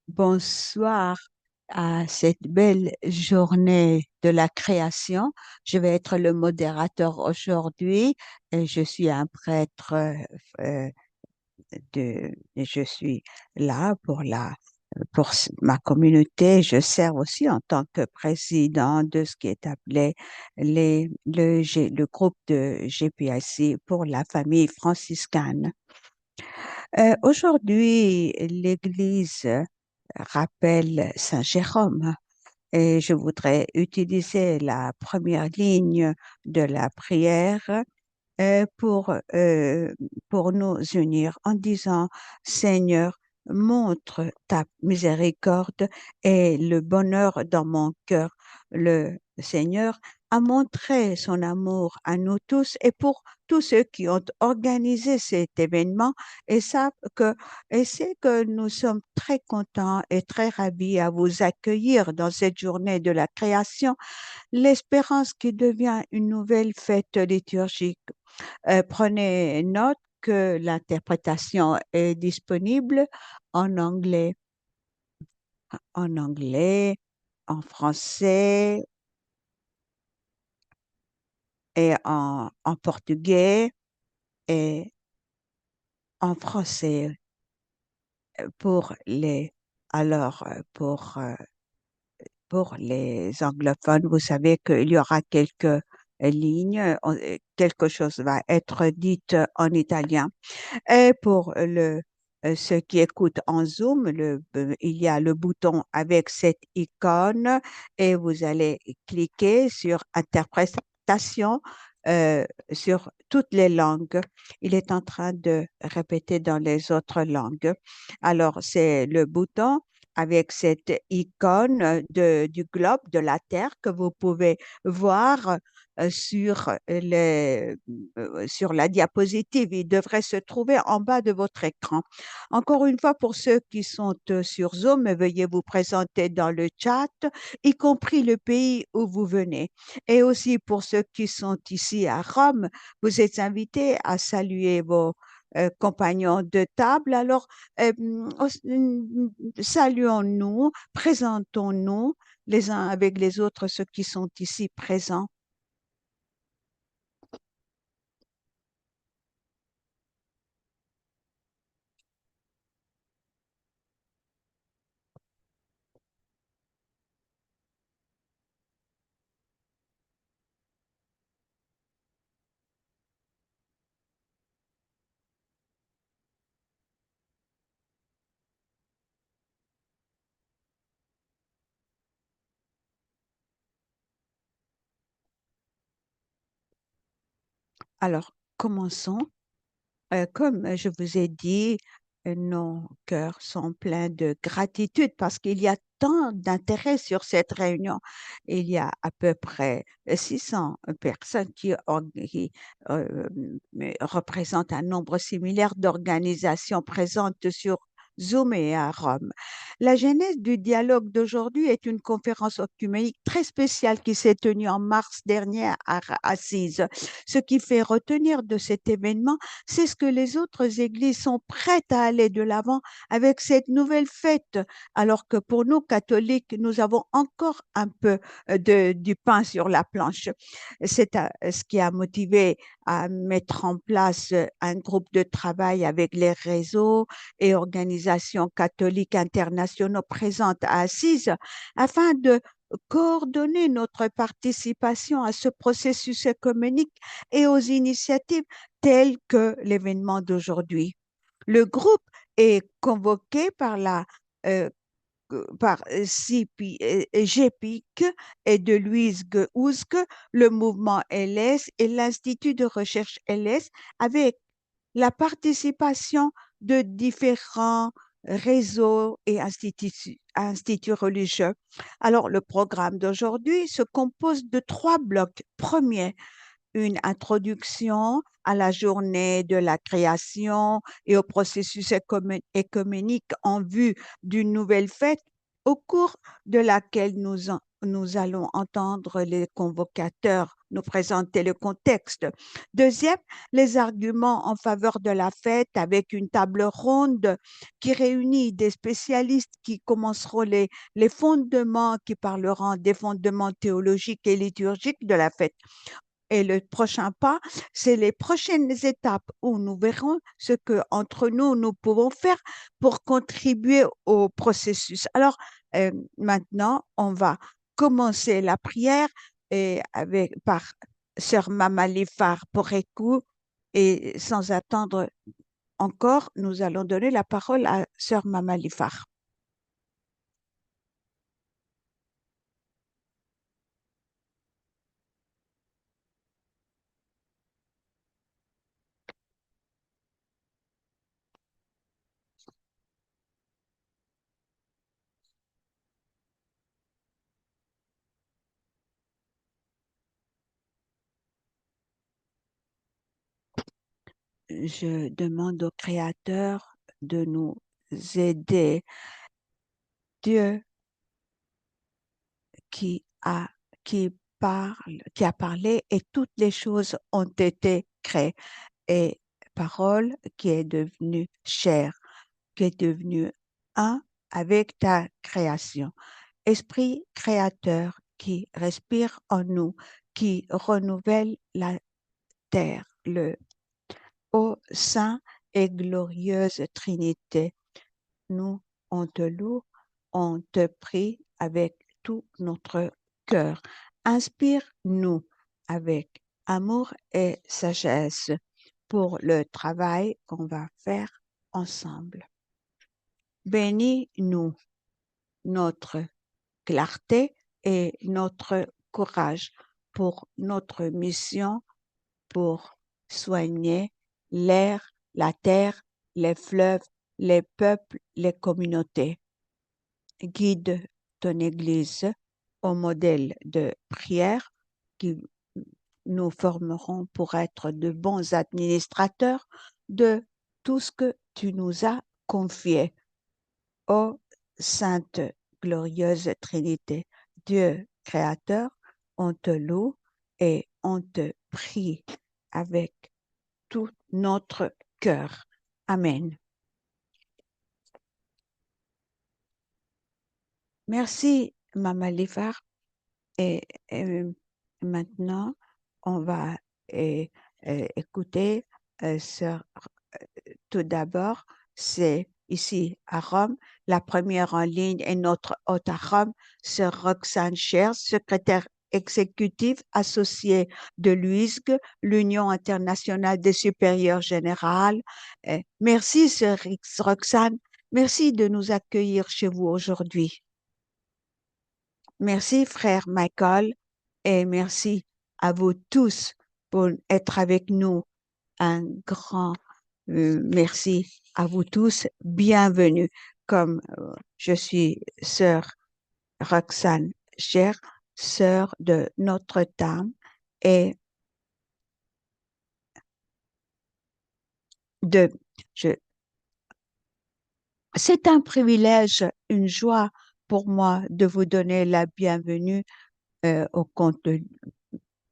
Bonsoir à cette belle journée de la création. Je vais être le modérateur aujourd'hui et je suis un prêtre je suis là pour ma communauté. Je sers aussi en tant que président de ce qui est appelé le groupe de GPIC pour la famille franciscaine. Aujourd'hui, l'Église rappelle Saint Jérôme et je voudrais utiliser la première ligne de la prière euh, pour, euh, pour nous unir en disant, Seigneur, montre ta miséricorde et le bonheur dans mon cœur. Le Seigneur a montré son amour à nous tous et pour tous ceux qui ont organisé cet événement et savent que, et c'est que nous sommes très contents et très ravis à vous accueillir dans cette journée de la création, l'espérance qui devient une nouvelle fête liturgique. Prenez note que l'interprétation est disponible en anglais, en anglais, en français et en portugais et en français pour les, alors pour les anglophones, vous savez qu'il y aura quelques lignes, quelque chose va être dit en italien. Et pour ceux qui écoutent en Zoom, il y a le bouton avec cette icône et vous allez cliquer sur Interprétation sur toutes les langues. Il est en train de répéter dans les autres langues. Alors, c'est le bouton avec cette icône du globe, de la Terre que vous pouvez voir sur la diapositive. Il devrait se trouver en bas de votre écran. Encore une fois, pour ceux qui sont sur Zoom, veuillez vous présenter dans le chat, y compris le pays où vous venez. Et aussi pour ceux qui sont ici à Rome, vous êtes invités à saluer vos compagnons de table. Alors, euh, saluons-nous, présentons-nous les uns avec les autres, ceux qui sont ici présents. Alors, commençons. Comme je vous ai dit, nos cœurs sont pleins de gratitude parce qu'il y a tant d'intérêt sur cette réunion. Il y a à peu près 600 personnes qui, euh, représentent un nombre similaire d'organisations présentes sur Zoom et à Rome. La genèse du dialogue d'aujourd'hui est une conférence œcuménique très spéciale qui s'est tenue en mars dernier à Assise. Ce qui fait retenir de cet événement, c'est ce que les autres églises sont prêtes à aller de l'avant avec cette nouvelle fête, alors que pour nous, catholiques, nous avons encore un peu du pain sur la planche. C'est ce qui a motivé à mettre en place un groupe de travail avec les réseaux et organisations catholiques internationaux présentes à Assise afin de coordonner notre participation à ce processus économique et aux initiatives telles que l'événement d'aujourd'hui. Le groupe est convoqué euh, par GPIC et de Louise Houske, le mouvement LS et l'Institut de recherche LS, avec la participation de différents réseaux et instituts religieux. Alors, le programme d'aujourd'hui se compose de trois blocs. Premier, une introduction à la journée de la création et au processus économique en vue d'une nouvelle fête au cours de laquelle nous allons entendre les convocateurs nous présenter le contexte. Deuxième, les arguments en faveur de la fête avec une table ronde qui réunit des spécialistes qui commenceront les fondements, qui parleront des fondements théologiques et liturgiques de la fête. Et le prochain pas, c'est les prochaines étapes où nous verrons ce que entre nous, nous pouvons faire pour contribuer au processus. Alors, maintenant, on va commencer la prière par Sœur Mamali Far Porekou et sans attendre encore, nous allons donner la parole à Sœur Mamali Far. Je demande au Créateur de nous aider. Dieu qui a, qui a parlé et toutes les choses ont été créées. Et parole qui est devenue chair, qui est devenue un avec ta création. Esprit créateur qui respire en nous, qui renouvelle la terre, le ô saint et glorieuse Trinité. Nous, on te loue, on te prie avec tout notre cœur. Inspire-nous avec amour et sagesse pour le travail qu'on va faire ensemble. Bénis-nous notre clarté et notre courage pour notre mission, pour soigner l'air, la terre, les fleuves, les peuples, les communautés. Guide ton Église au modèle de prière qui nous formerons pour être de bons administrateurs de tout ce que tu nous as confié. Ô Sainte glorieuse Trinité, Dieu créateur, on te loue et on te prie avec tout notre cœur. Amen. Merci, Maman Lifar. Et maintenant, on va écouter tout d'abord, c'est ici à Rome. La première en ligne est notre hôte à Rome, Sœur Roxane Cher, secrétaire exécutive associée de l'UISG, l'Union internationale des supérieurs générales. Merci, Sœur Roxane. Merci de nous accueillir chez vous aujourd'hui. Merci, frère Michael, et merci à vous tous pour être avec nous. Un grand merci à vous tous. Bienvenue. Comme je suis sœur Roxane Cher, sœur de Notre-Dame, et de, je, c'est un privilège, une joie pour moi de vous donner la bienvenue au compte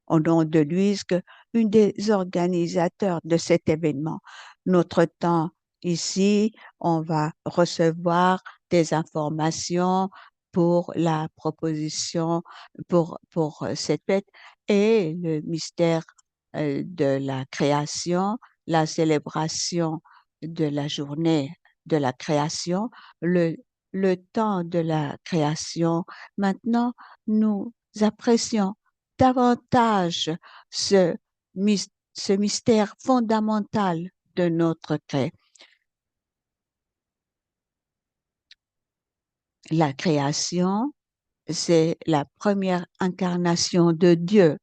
au nom de l'UISC, une des organisateurs de cet événement. Notre temps ici, on va recevoir des informations pour la proposition pour cette fête et le mystère de la création, la célébration de la journée de la création, le, le temps de la création. Maintenant, nous apprécions davantage ce, ce mystère fondamental de notre créé. La création, c'est la première incarnation de Dieu.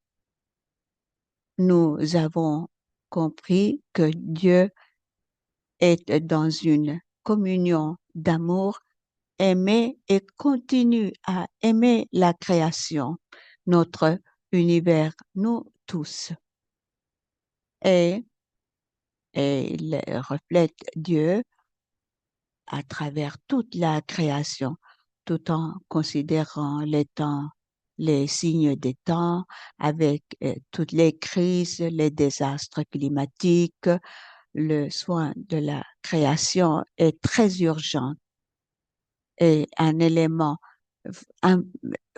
Nous avons compris que Dieu est dans une communion d'amour, aimé et continue à aimer la création, notre univers, nous tous. Et il reflète Dieu à travers toute la création, tout en considérant les temps les signes des temps, avec toutes les crises, les désastres climatiques. Le soin de la création est très urgent et un élément un-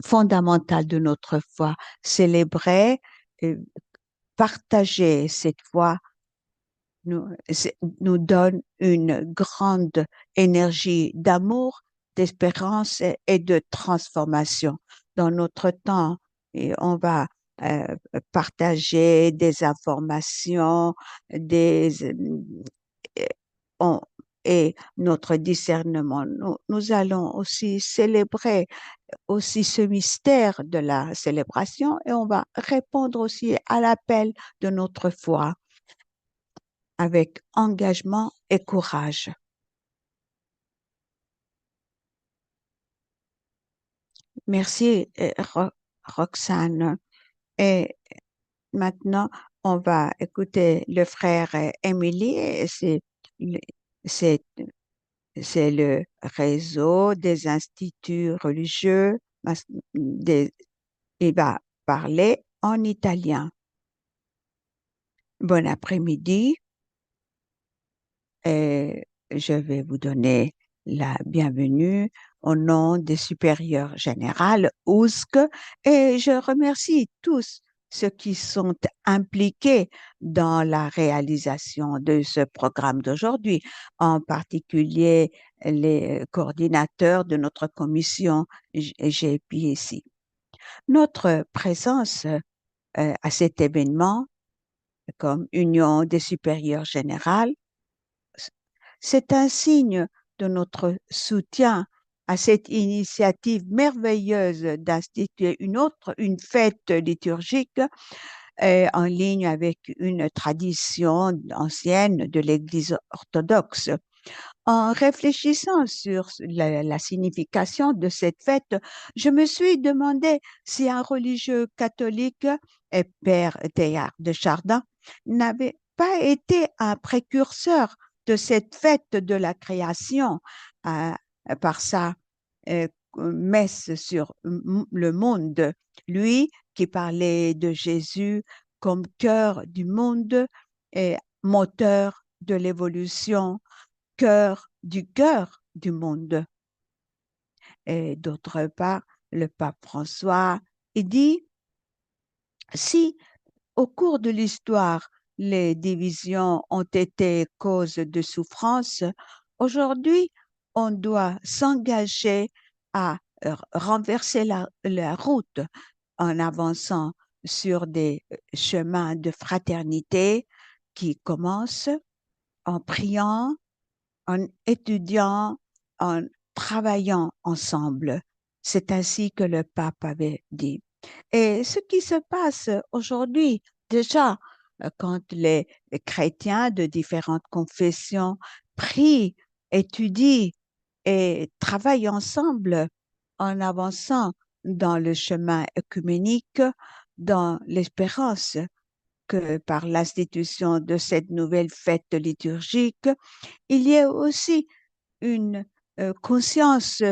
fondamental de notre foi. Célébrer, et partager cette foi nous donne une grande énergie d'amour, d'espérance et de transformation. Dans notre temps, et on va euh, partager des informations, euh, on- et notre discernement. Nous allons aussi célébrer aussi ce mystère de la célébration et on va répondre aussi à l'appel de notre foi avec engagement et courage. Merci, Roxane. Et maintenant, on va écouter le frère Émilie. Et le- c'est, c'est le réseau des instituts religieux. Des- il va parler en italien. Bon après-midi. Et je vais vous donner la bienvenue au nom des supérieurs générales OUSC et je remercie tous ceux qui sont impliqués dans la réalisation de ce programme d'aujourd'hui, en particulier les coordinateurs de notre commission GPSI. Notre présence à cet événement comme Union des supérieurs générales c'est un signe de notre soutien à cette initiative merveilleuse d'instituer une fête liturgique en ligne avec une tradition ancienne de l'Église orthodoxe. En réfléchissant sur la signification de cette fête, je me suis demandé si un religieux catholique et père Théard de Chardin n'avait pas été un précurseur de cette fête de la création euh, par sa euh, messe sur le monde. Lui qui parlait de Jésus comme cœur du monde et moteur de l'évolution cœur du monde. Et d'autre part, le pape François, il dit, si au cours de l'histoire, les divisions ont été cause de souffrance, aujourd'hui, on doit s'engager à renverser la route en avançant sur des chemins de fraternité qui commencent en priant, en étudiant, en travaillant ensemble. C'est ainsi que le pape avait dit. Et ce qui se passe aujourd'hui, déjà, quand les chrétiens de différentes confessions prient, étudient et travaillent ensemble en avançant dans le chemin œcuménique, dans l'espérance que par l'institution de cette nouvelle fête liturgique, il y a aussi une conscience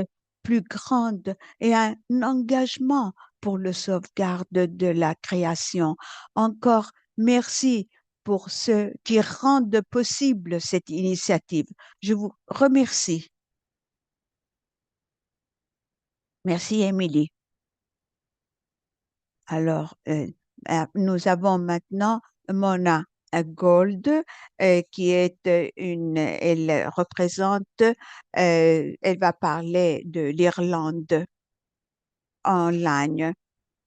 plus grande et un engagement pour le sauvegarde de la création. Encore merci pour ceux qui rendent possible cette initiative. Je vous remercie. Merci, Émilie. Alors, nous avons maintenant Mona Gold, qui est elle représente, elle va parler de l'Irlande en ligne.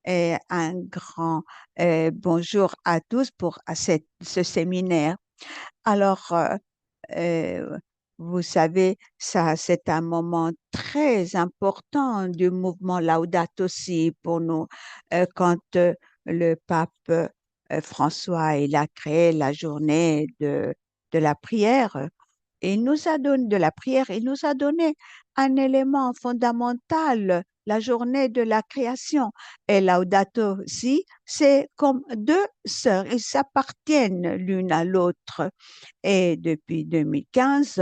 Et un grand bonjour à tous pour ce séminaire. Alors, euh, vous savez, ça, c'est un moment très important du mouvement Laudato Si pour nous. Quand le pape François, il a créé la journée de la prière, il nous a donné de la prière, il nous a donné un élément fondamental, la journée de la création. Et Laudato Si, c'est comme deux sœurs, ils s'appartiennent l'une à l'autre. Et depuis 2015,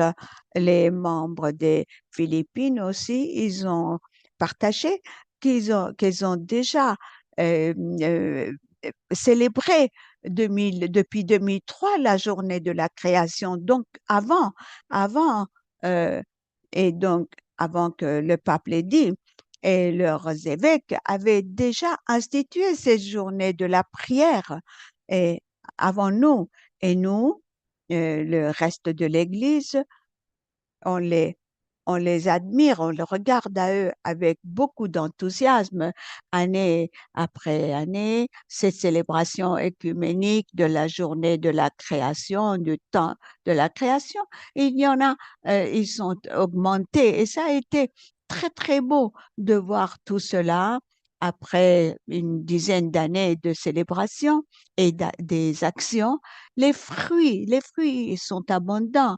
les membres des Philippines aussi, ils ont partagé qu'ils ont déjà euh, euh, célébré depuis 2003 la journée de la création. Donc, avant, euh, et donc, avant que le pape l'ait dit, et leurs évêques avaient déjà institué cette journée de la prière et avant nous. Et nous, le reste de l'Église, on les, on les admire, on les regarde à eux avec beaucoup d'enthousiasme, année après année, cette célébration écuménique de la journée de la création, du temps de la création. Il y en a, ils sont augmentés et ça a été très, très beau de voir tout cela après une dizaine d'années de célébration et des actions. Les fruits sont abondants.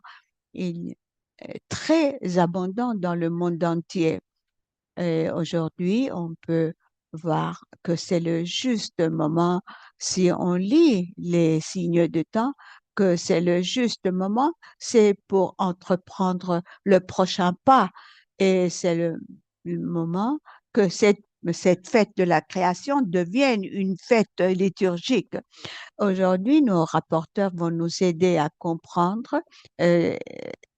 Il est très abondant dans le monde entier. Et aujourd'hui, on peut voir que c'est le juste moment, si on lit les signes de temps, que c'est le juste moment, c'est pour entreprendre le prochain pas. Et c'est le moment que cette fête de la création devienne une fête liturgique. Aujourd'hui, nos rapporteurs vont nous aider à comprendre euh,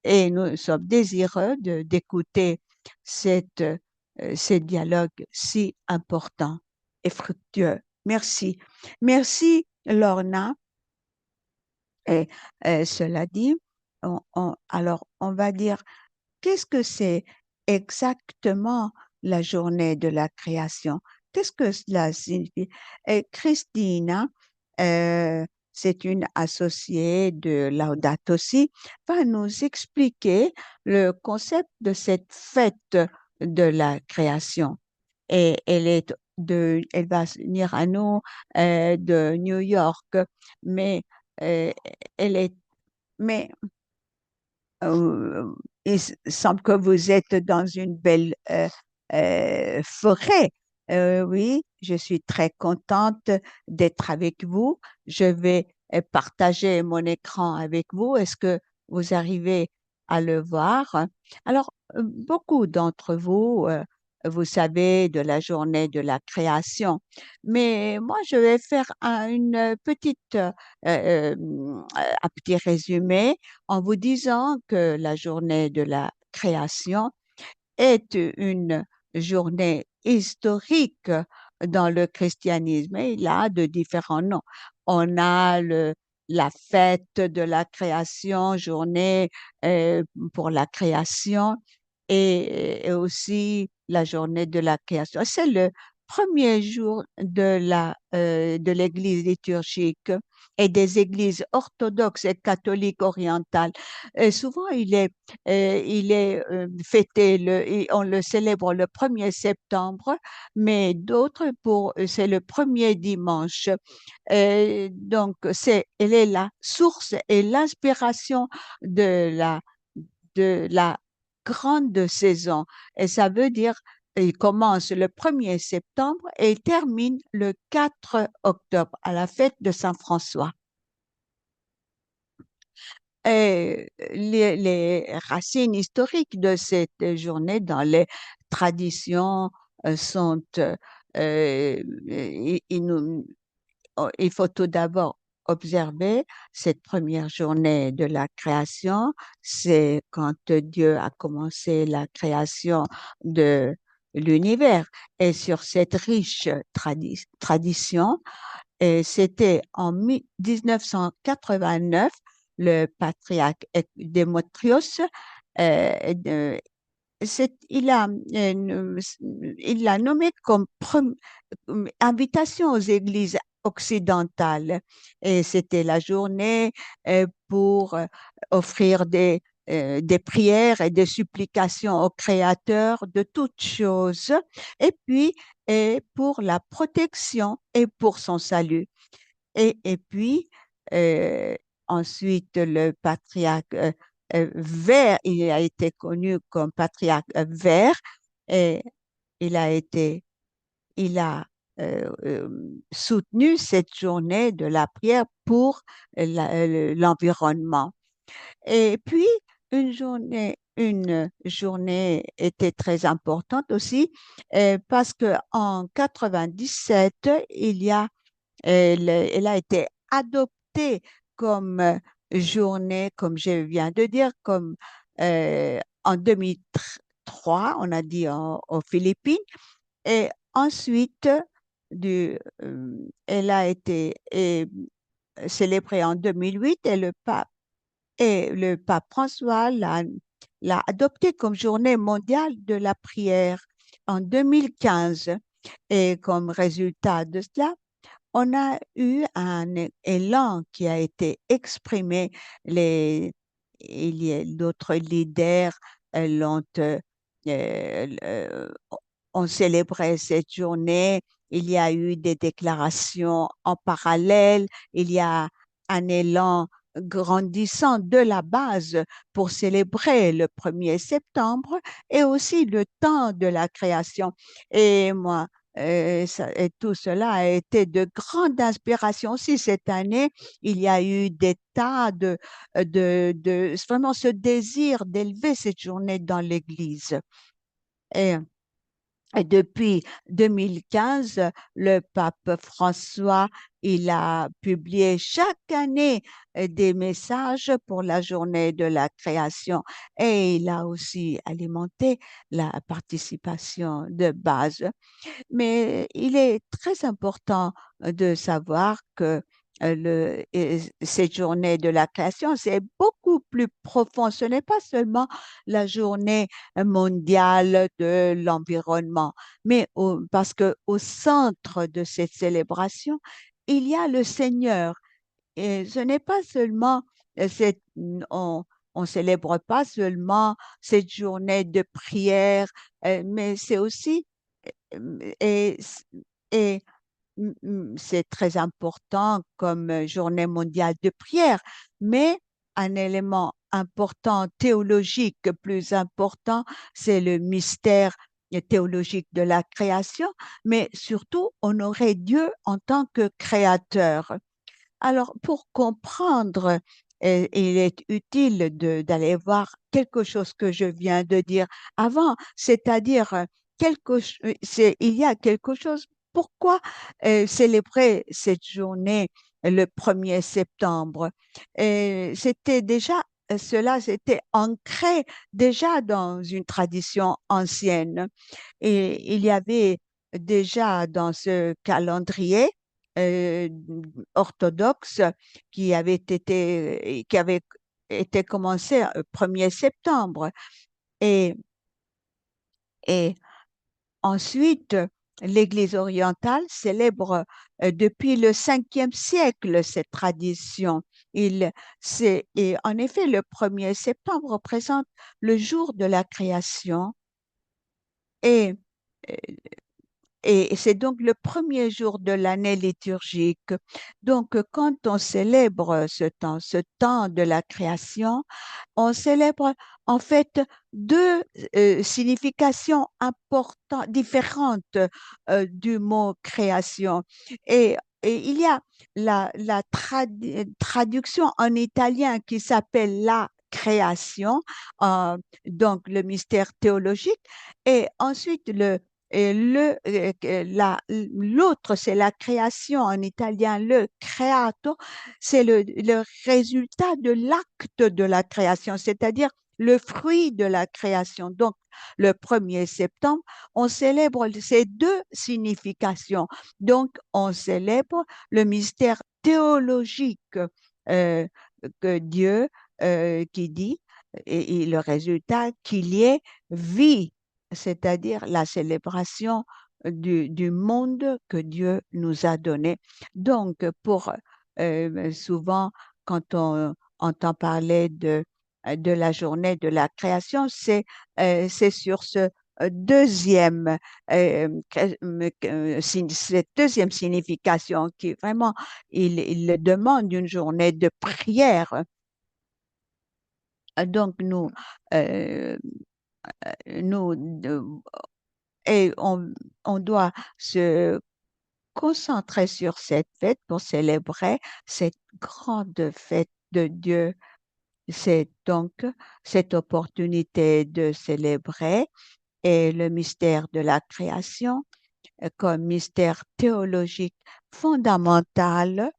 et nous sommes désireux d'écouter ce dialogue si important et fructueux. Merci. Merci, Lorna. Et cela dit, alors on va dire qu'est-ce que c'est exactement la journée de la création? Qu'est-ce que cela signifie? Et Christina, euh, c'est une associée de Laudato Si, va nous expliquer le concept de cette fête de la création. Et elle va venir à nous de New York, mais euh, elle est, mais euh, semble que vous êtes dans une belle forêt. Oui, je suis très contente d'être avec vous. Je vais partager mon écran avec vous. Est-ce que vous arrivez à le voir? Alors, beaucoup d'entre vous, vous savez de la journée de la création, mais moi, je vais faire une petite, un petit résumé en vous disant que la journée de la création est une journée historique dans le christianisme. Et il a de différents noms. On a la fête de la création, journée euh, pour la création, et aussi la journée de la création. C'est le premier jour de l'Église liturgique et des églises orthodoxes et catholiques orientales. Souvent, il est fêté, on le célèbre le 1er septembre, mais d'autres, c'est le premier dimanche. Donc, elle est la source et l'inspiration de de la grande saison. Et ça veut dire, il commence le 1er septembre et il termine le 4 octobre à la fête de Saint-François. Et les racines historiques de cette journée dans les traditions sont, il faut tout d'abord observer cette première journée de la création. C'est quand Dieu a commencé la création de l'univers. Et sur cette riche tradition, et c'était en 1989, le patriarche Démétrios euh, il il l'a nommé comme invitation aux églises occidentales. Et c'était la journée pour offrir des prières et des supplications au Créateur de toutes choses, et puis pour la protection et pour son salut. Et puis, euh, ensuite, le patriarche Vert, il a été connu comme patriarche Vert, et il a été, il a soutenu cette journée de la prière pour l'environnement. Et puis, une journée une journée était très importante aussi parce que en 97, elle a été adoptée comme journée, comme je viens de dire, comme en 2003, on a dit aux Philippines, et ensuite elle a été célébrée en 2008 et le pape François l'a adoptée comme journée mondiale de la prière en 2015. Et comme résultat de cela, on a eu un élan qui a été exprimé. Les, il y a d'autres leaders l'ont, ont célébré cette journée. Il y a eu des déclarations en parallèle. Il y a un élan grandissant de la base pour célébrer le 1er septembre et aussi le temps de la création. Et moi, et tout cela a été de grande inspiration aussi cette année. Il y a eu des tas vraiment ce désir d'élever cette journée dans l'Église. Et, et depuis 2015, le pape François, il a publié chaque année des messages pour la journée de la création et il a aussi alimenté la participation de base. Mais il est très important de savoir que cette journée de la création, c'est beaucoup plus profond. Ce n'est pas seulement la journée mondiale de l'environnement, mais parce que au centre de cette célébration, il y a le Seigneur. Et ce n'est pas seulement on célèbre pas seulement cette journée de prière, mais c'est aussi et, et c'est très important comme journée mondiale de prière, mais un élément important théologique plus important, c'est le mystère théologique de la création, mais surtout honorer Dieu en tant que créateur. Alors, pour comprendre, il est utile d'aller voir quelque chose que je viens de dire avant, c'est-à-dire il y a quelque chose. Pourquoi célébrer cette journée le 1er septembre? C'était ancré déjà dans une tradition ancienne. Et il y avait déjà dans ce calendrier euh, orthodoxe qui avait été commencé le 1er septembre. Et, et ensuite, l'Église orientale célèbre depuis le 5e siècle cette tradition. Et en effet, le 1er septembre représente le jour de la création et euh, et c'est donc le 1er jour de l'année liturgique. Donc, quand on célèbre ce temps de la création, on célèbre en fait deux significations importantes, différentes du mot création. Et, et il y a la traduction en italien qui s'appelle la création, euh, donc le mystère théologique, et ensuite l'autre, c'est la création en italien, le creato, c'est le résultat de l'acte de la création, c'est-à-dire le fruit de la création. Donc, le 1er septembre, on célèbre ces deux significations. Donc, on célèbre le mystère théologique euh, que Dieu qui dit, et le résultat qu'il y ait vie, c'est-à-dire la célébration du monde que Dieu nous a donné. Donc, souvent, quand on entend parler de la journée de la création, c'est sur ce cette deuxième signification qui vraiment, il demande une journée de prière. Donc, euh, nous, et on doit se concentrer sur cette fête pour célébrer cette grande fête de Dieu C'est donc cette opportunité de célébrer et le mystère de la création comme mystère théologique fondamental,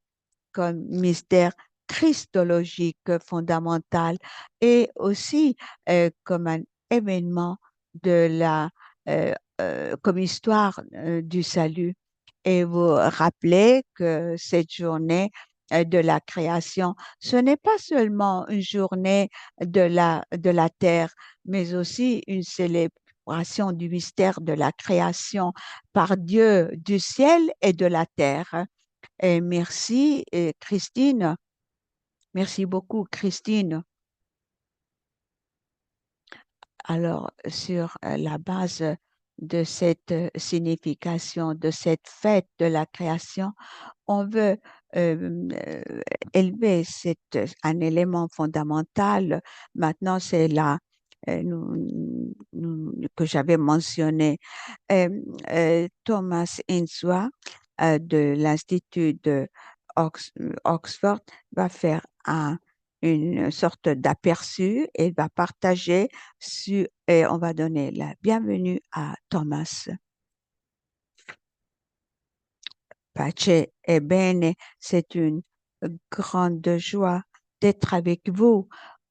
comme mystère christologique fondamental et aussi comme un événement de comme histoire du salut. Et vous rappelez que cette journée de la création, ce n'est pas seulement une journée de la terre, mais aussi une célébration du mystère de la création par Dieu du ciel et de la terre. Et merci, Christine. Merci beaucoup, Christine. Alors, sur la base de cette signification, de cette fête de la création, on veut élever un élément fondamental. Maintenant, c'est là que j'avais mentionné. Euh, Thomas Insua de l'Institut de Oxford va faire une sorte d'aperçu et va partager et on va donner la bienvenue à Thomas. Pace e bene, c'est une grande joie d'être avec vous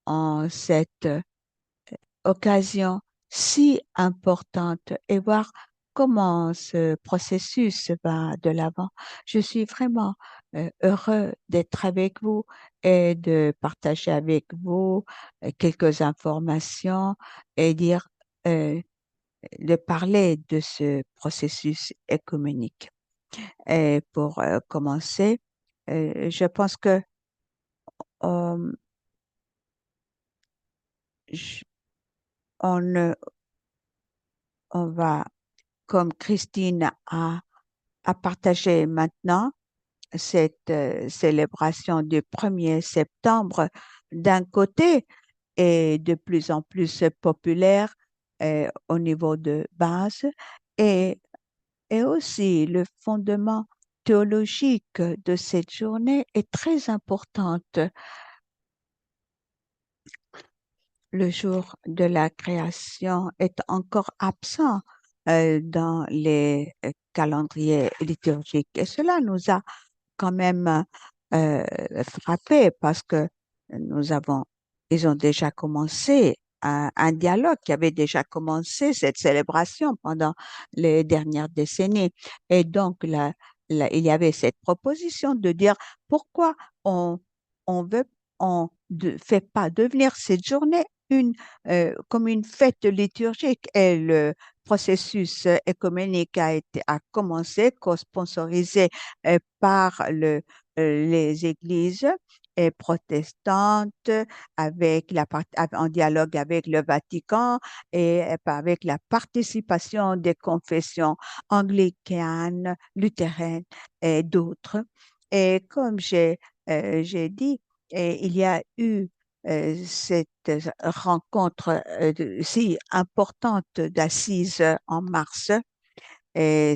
en cette occasion si importante et voir comment ce processus va de l'avant. Je suis vraiment heureux d'être avec vous et de partager avec vous quelques informations et euh, de parler de ce processus écuménique. Et pour commencer, je pense que euh, je- on, on va, comme Christine a partagé maintenant, cette célébration du 1er septembre, d'un côté, est de plus en plus populaire au niveau de base et, et aussi le fondement théologique de cette journée est très importante. Le jour de la création est encore absent dans les calendriers liturgiques et cela nous a quand même euh, frappé parce que ils ont déjà commencé un dialogue qui avait déjà commencé cette célébration pendant les dernières décennies. Et donc, il y avait cette proposition de dire pourquoi on veut, on ne fait pas devenir cette journée comme une fête liturgique et le processus écuménique a commencé, co-sponsorisé par les églises protestantes en dialogue avec le Vatican et avec la participation des confessions anglicanes, luthériennes et d'autres. Et comme j'ai dit, il y a eu cette rencontre si importante d'assises en mars et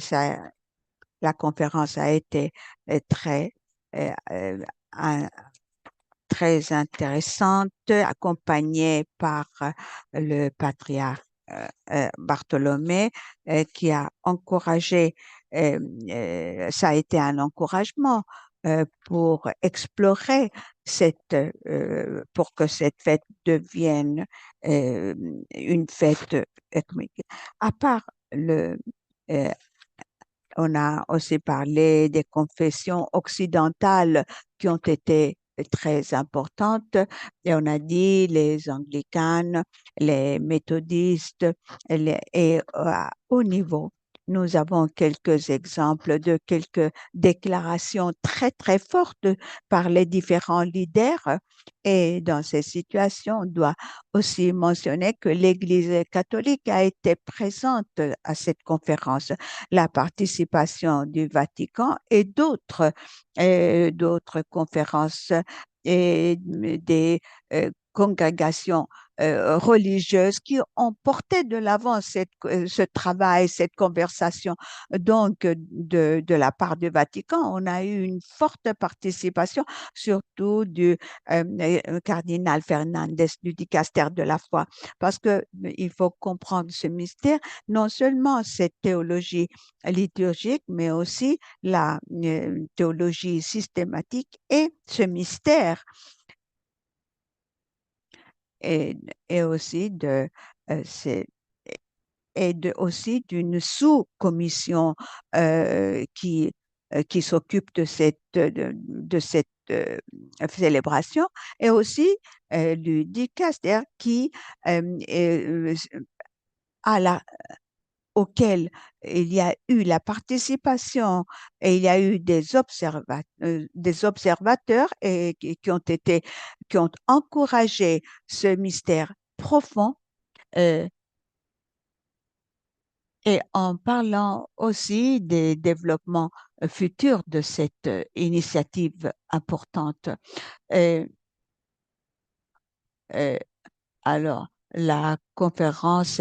la conférence a été très, euh, euh, un- très intéressante, accompagnée par le patriarche Bartholomé, qui a encouragé, ça a été un encouragement pour explorer pour que cette fête devienne euh, une fête œcuménique. À part euh, on a aussi parlé des confessions occidentales qui ont été très importantes et on a dit les anglicanes, les méthodistes et au niveau. Nous avons quelques exemples de quelques déclarations très, très fortes par les différents leaders. Et dans ces situations, on doit aussi mentionner que l'Église catholique a été présente à cette conférence, la participation du Vatican et d'autres conférences et des congrégations religieuses qui ont porté de l'avant ce travail, cette conversation. Donc, de la part du Vatican, on a eu une forte participation, surtout du cardinal Fernandez du dicaster de la foi, parce que il faut comprendre ce mystère, non seulement cette théologie liturgique, mais aussi la théologie systématique et ce mystère et, et aussi de c'est et aussi d'une sous-commission qui s'occupe de cette célébration et aussi du dicaster qui a la auquel il y a eu la participation et il y a eu des observateurs et qui ont encouragé ce mystère profond euh, et en parlant aussi des développements futurs de cette initiative importante. Et, euh, Alors, la conférence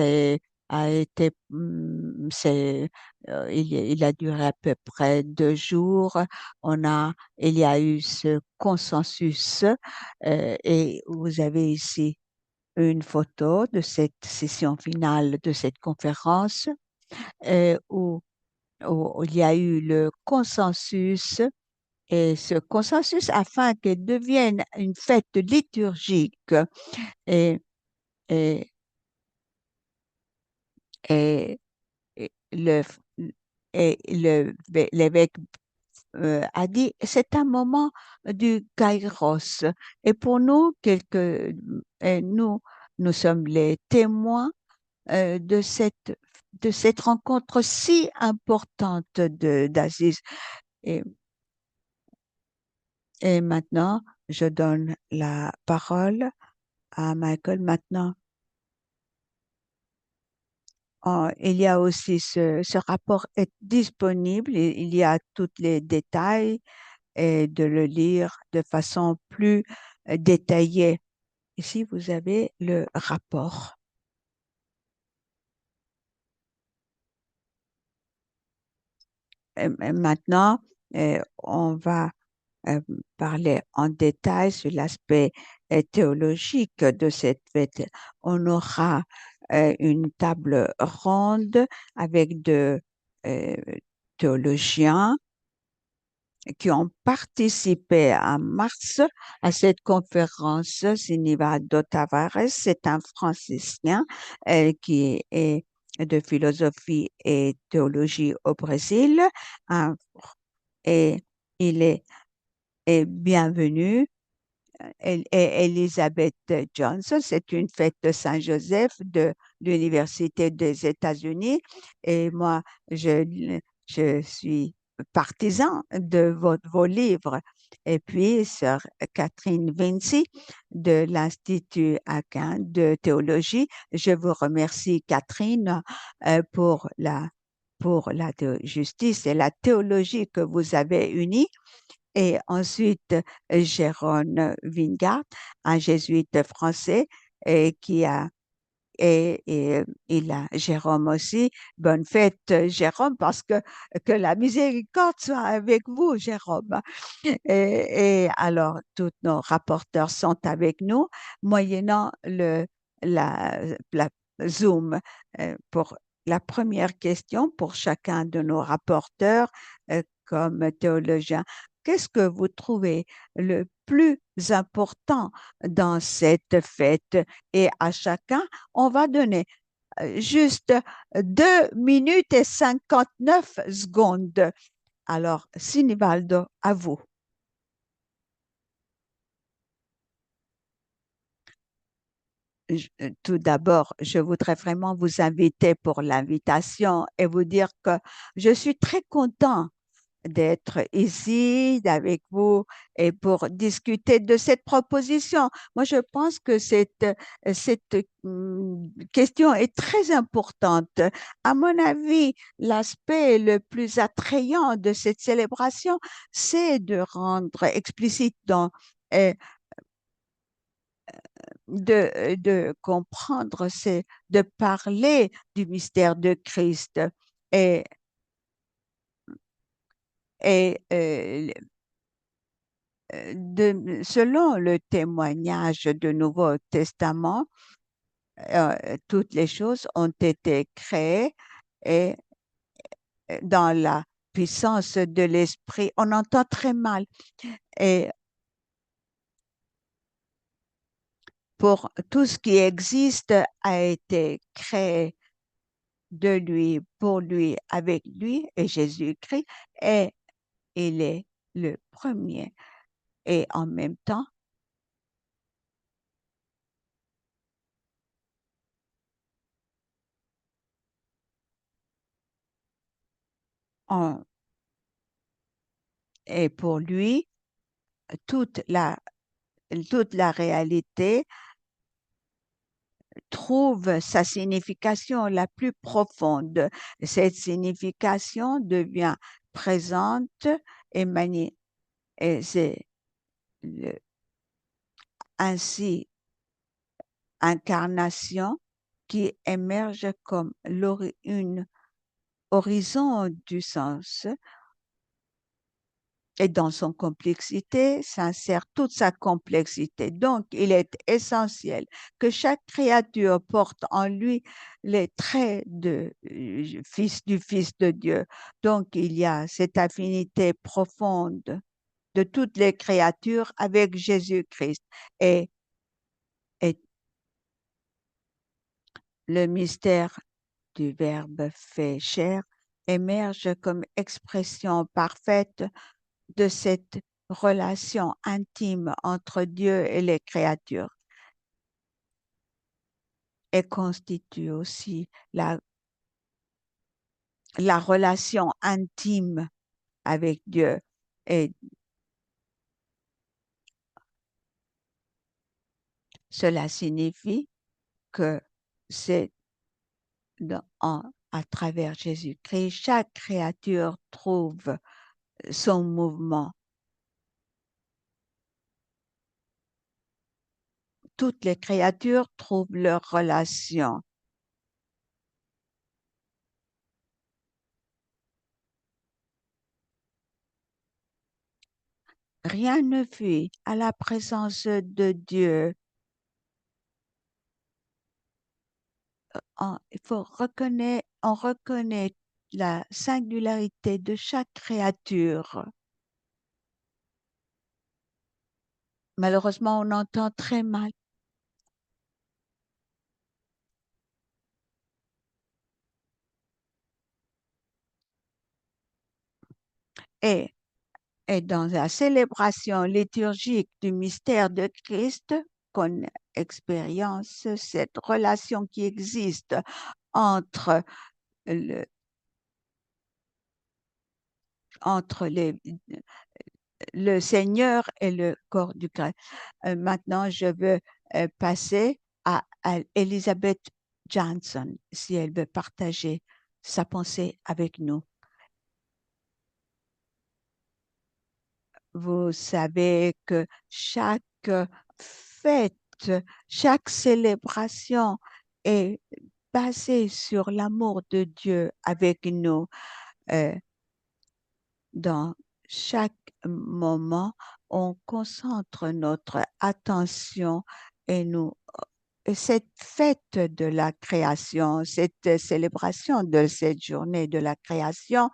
a été, il a duré à peu près 2 jours. Il y a eu ce consensus et vous avez ici une photo de cette session finale de cette conférence où il y a eu le consensus et ce consensus afin qu'elle devienne une fête liturgique et, et, et et l'évêque a dit, c'est un moment du Kairos. Et pour nous, nous sommes les témoins de cette rencontre si importante d'Aziz. Et, et maintenant, je donne la parole à Michael. Maintenant, il y a aussi ce rapport est disponible, il y a tous les détails et de le lire de façon plus détaillée. Ici, vous avez le rapport. Maintenant, on va euh, parler en détail sur l'aspect théologique de cette fête. On aura une table ronde avec deux euh, théologiens qui ont participé en mars à cette conférence. Sinibaldo Tavares, c'est un franciscain qui est de philosophie et théologie au Brésil hein, et il est bienvenu et Elizabeth Johnson. C'est une fête de Saint-Joseph de l'Université des États-Unis. Et moi, je suis partisan de vos livres. Et puis, sœur Catherine Vinci de l'Institut Aquin de théologie. Je vous remercie, Catherine, pour la justice et la théologie que vous avez unie et ensuite Jérôme Vingard, un jésuite français qui a il a Jérôme aussi. Bonne fête, Jérôme, parce que la miséricorde soit avec vous, Jérôme. Et alors, tous nos rapporteurs sont avec nous, moyennant la Zoom. Pour la première question, pour chacun de nos rapporteurs, comme théologien, qu'est-ce que vous trouvez le plus important dans cette fête? Et à chacun, on va donner juste 2 minutes et 59 secondes. Alors, Sinibaldo, à vous. Tout d'abord, je voudrais vraiment vous inviter pour l'invitation et vous dire que je suis très content d'être ici avec vous et pour discuter de cette proposition. Moi, je pense que cette question est très importante. À mon avis, l'aspect le plus attrayant de cette célébration, c'est de rendre explicite dans, euh, de comprendre, c'est de parler du mystère de Christ. Et, et selon le témoignage du Nouveau Testament, toutes les choses ont été créées et dans la puissance de l'Esprit. On entend très mal. Et pour tout ce qui existe a été créé de lui, pour lui, avec lui, et Jésus-Christ, et il est le premier. Et en même temps, on- et pour lui, toute la, toute la réalité trouve sa signification la plus profonde. Cette signification devient présente et, et c'est le- ainsi incarnation qui émerge comme une horizon du sens et dans son complexité s'insère toute sa complexité. Donc, il est essentiel que chaque créature porte en lui les traits du Fils de Dieu. Donc, il y a cette affinité profonde de toutes les créatures avec Jésus-Christ. Et, et le mystère du Verbe fait chair émerge comme expression parfaite de cette relation intime entre Dieu et les créatures et constitue aussi la relation intime avec Dieu. Et cela signifie que c'est à travers Jésus-Christ, chaque créature trouve son mouvement. Toutes les créatures trouvent leur relation. Rien ne fuit à la présence de Dieu. On reconnaît la singularité de chaque créature. Malheureusement, on entend très mal. Et, et dans la célébration liturgique du mystère de Christ, qu'on expérience cette relation qui existe entre le, entre le Seigneur et le corps du Christ. Maintenant, je veux passer à Elizabeth Johnson, si elle veut partager sa pensée avec nous. Vous savez que chaque fête, chaque célébration est basée sur l'amour de Dieu avec nous. Euh, dans chaque moment, on concentre notre attention et nous et cette fête de la création, cette célébration de cette journée de la création,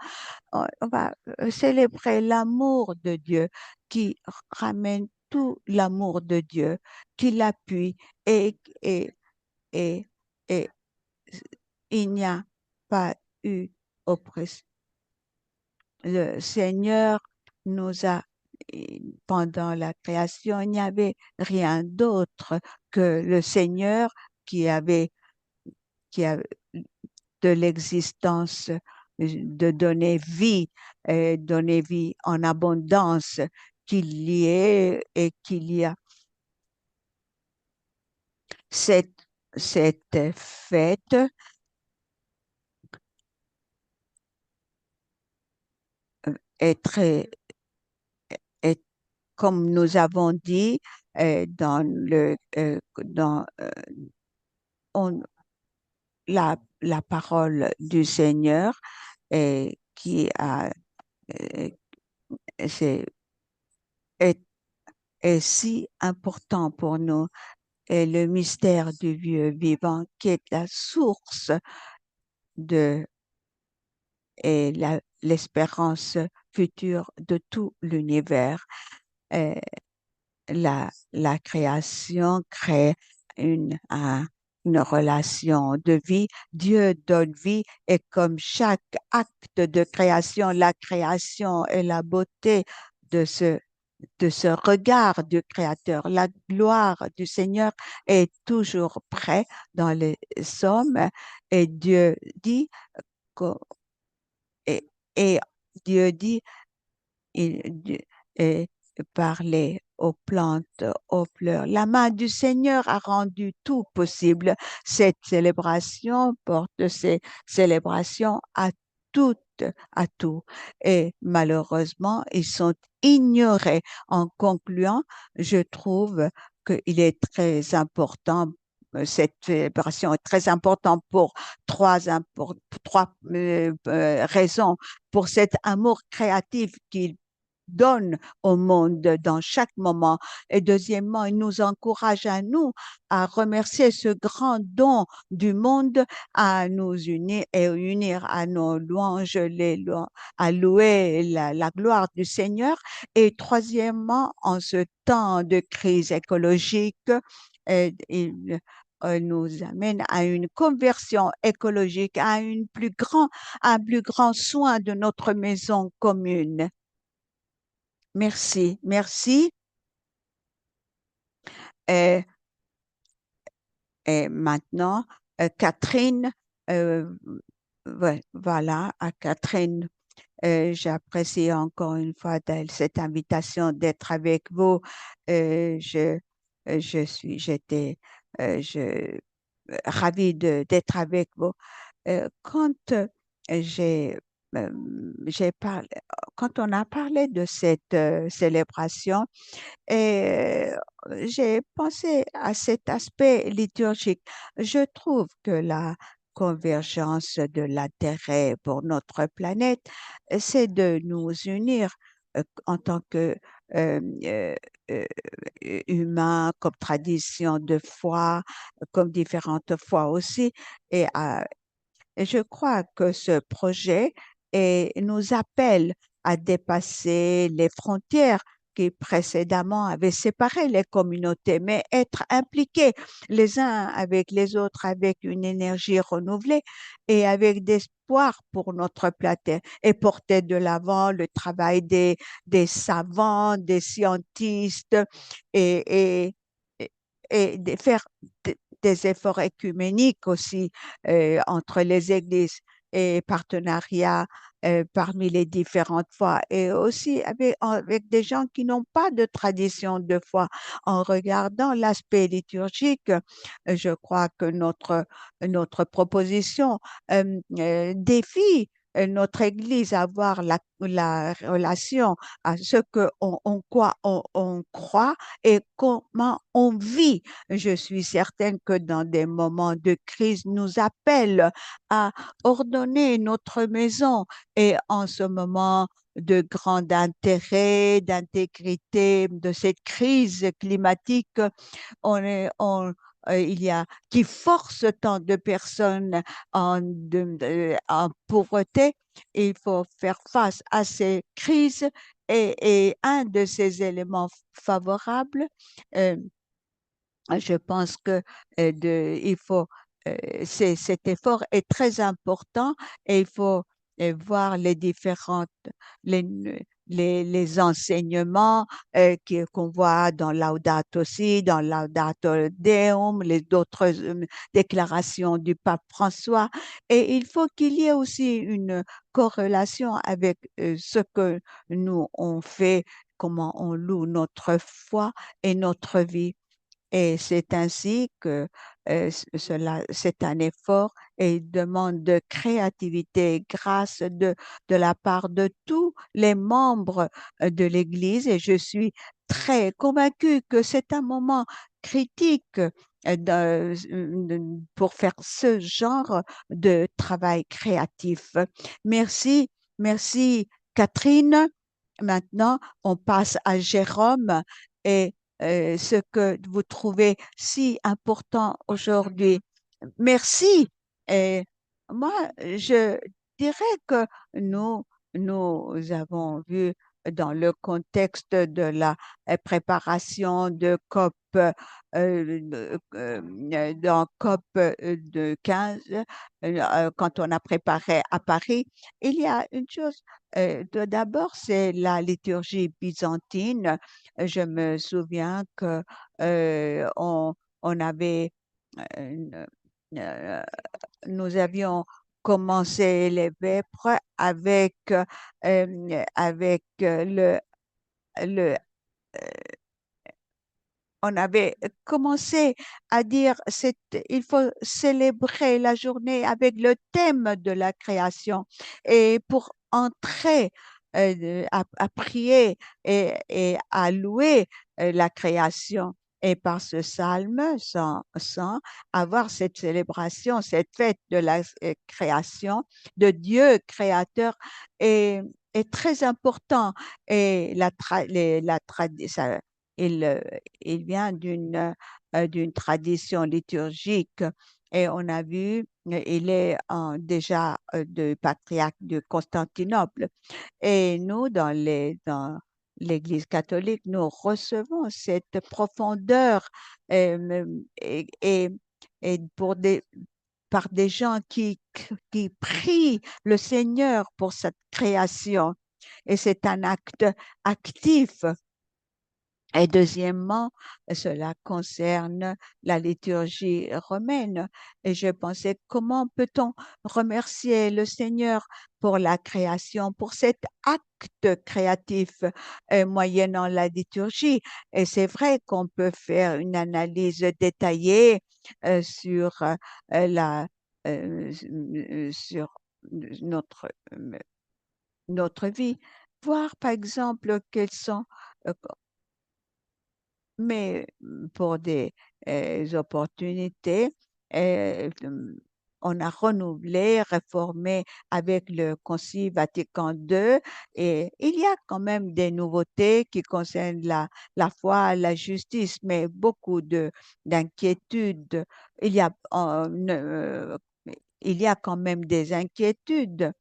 on va célébrer l'amour de Dieu qui ramène tout l'amour de Dieu, qui l'appuie et, et, et, et il n'y a pas eu oppression. Le Seigneur nous a, pendant la création, il n'y avait rien d'autre que le Seigneur qui avait, qui a de l'existence, donner vie en abondance, qu'il y ait et qu'il y a cette fête est très, est, comme nous avons dit, dans on- la parole du Seigneur qui euh, c'est, est, est si important pour nous, et le mystère du Dieu vivant qui est la source de et l'espérance future de tout l'univers. Euh, la création crée une relation de vie. Dieu donne vie et comme chaque acte de création, la création et la beauté de de ce regard du Créateur, la gloire du Seigneur est toujours près dans les sommes et Dieu dit, qu'au- et, et Dieu dit, Dieu, et parler aux plantes, aux fleurs. La main du Seigneur a rendu tout possible. Cette célébration porte ces célébrations toutes, à tout. Et malheureusement, ils sont ignorés. En concluant, je trouve qu'il est très important. Cette célébration est très importante pour pour trois raisons. Pour cet amour créatif qu'il donne au monde dans chaque moment. Et deuxièmement, il nous encourage à nous à remercier ce grand don du monde, à nous unir et unir à nos louanges, à louer la gloire du Seigneur. Et troisièmement, en ce temps de crise écologique, il nous amène à une conversion écologique, à un plus grand soin de notre maison commune. Merci, merci. Et, et maintenant, Catherine, euh, voilà, à Catherine, j'apprécie encore une fois cette invitation d'être avec vous. Je, j'étais, je, ravie d'être avec vous. Quand j'ai, euh, j'ai parlé, quand on a parlé de cette célébration, et j'ai pensé à cet aspect liturgique. Je trouve que la convergence de l'intérêt pour notre planète, c'est de nous unir en tant que euh, euh, euh, humains, comme tradition de foi, comme différentes foi aussi, et et je crois que ce projet nous appelle à dépasser les frontières qui précédemment avaient séparé les communautés, mais être impliqués les uns avec les autres avec une énergie renouvelée et avec d'espoir pour notre planète et porter de l'avant le travail des savants, des scientistes et, et, et de faire des efforts écuméniques aussi entre les églises et partenariats parmi les différentes foi et aussi avec des gens qui n'ont pas de tradition de foi. En regardant l'aspect liturgique, je crois que notre proposition défie notre Église à avoir la relation à ce que quoi on croit et comment on vit. Je suis certaine que dans des moments de crise, nous appellent à ordonner notre maison et en ce moment de grand intérêt, d'intégrité, de cette crise climatique, il y a qui force tant de personnes en pauvreté. Il faut faire face à ces crises et un de ces éléments favorables, euh, je pense que il faut, cet effort est très important et il faut voir les les, les enseignements qu'on voit dans Laudato Si, dans Laudato Deum, les d'autres déclarations du pape François. Et il faut qu'il y ait aussi une corrélation avec ce que nous on fait, comment on loue notre foi et notre vie. Et c'est ainsi que c'est un effort et il demande de créativité et grâce de la part de tous les membres de l'Église. Et je suis très convaincue que c'est un moment critique pour faire ce genre de travail créatif. Merci, merci Catherine. Maintenant, on passe à Jérôme et ce que vous trouvez si important aujourd'hui. Merci. Et moi, je dirais que nous, nous avons vu dans le contexte de la préparation de COP, dans COP de 15, quand on a préparé à Paris, il y a une chose. D'abord, c'est la liturgie byzantine. Je me souviens que on avait euh, euh, nous avions commencé les vêpres avec le, on avait commencé à dire il faut célébrer la journée avec le thème de la création et pour entrer à prier et à louer la création. Et par ce psalme, sans avoir cette célébration, cette fête de la création, de Dieu créateur, est, est très important. Et ça, il, euh, il vient d'une tradition liturgique et on a vu, il est déjà de patriarche de Constantinople. Et nous, dans l'Église catholique, nous recevons cette profondeur euh, et, et, et par des gens qui prient le Seigneur pour cette création. Et c'est un acte actif et deuxièmement, cela concerne la liturgie romaine. Et je pensais, comment peut-on remercier le Seigneur pour la création, pour cet acte créatif moyennant la liturgie? Et c'est vrai qu'on peut faire une analyse détaillée sur sur notre, euh, notre vie. Voir, par exemple, quels sont euh, mais pour des opportunités, on a renouvelé, réformé avec le Concile Vatican II et il y a quand même des nouveautés qui concernent la foi, la justice, mais beaucoup d'inquiétudes. Il y a, il y a quand même des inquiétudes,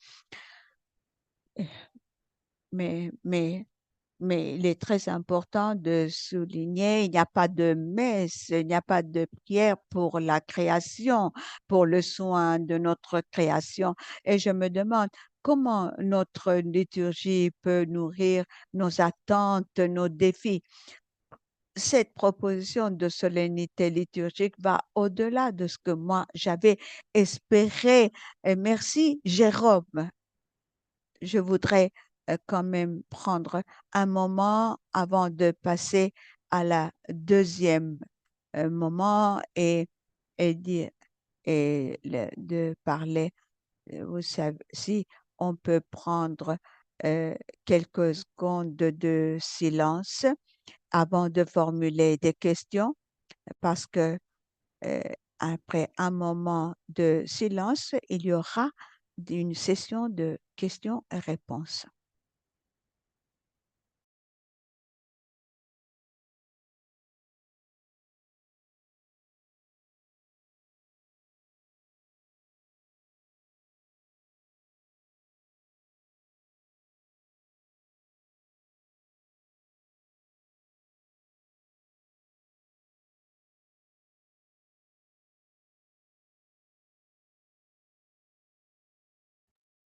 mais mais il est très important de souligner, il n'y a pas de messe, il n'y a pas de prière pour la création, pour le soin de notre création. Et je me demande comment notre liturgie peut nourrir nos attentes, nos défis. Cette proposition de solennité liturgique va au-delà de ce que moi j'avais espéré. Et merci, Jérôme. Je voudrais quand même prendre un moment avant de passer à la deuxième moment et dire de parler. Vous savez, si on peut prendre euh, quelques secondes de silence avant de formuler des questions, parce que euh, après un moment de silence, il y aura une session de questions et réponses.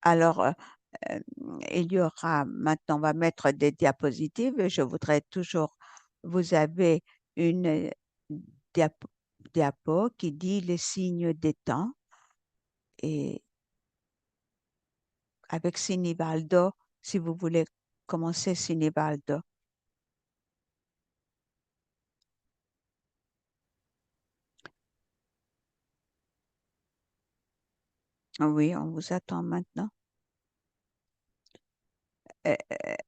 Alors, euh, il y aura maintenant, on va mettre des diapositives. Je voudrais toujours, vous avez une diapo, diapo qui dit les signes des temps et avec Sinibaldo, si vous voulez commencer Sinibaldo. Oui, on vous attend maintenant.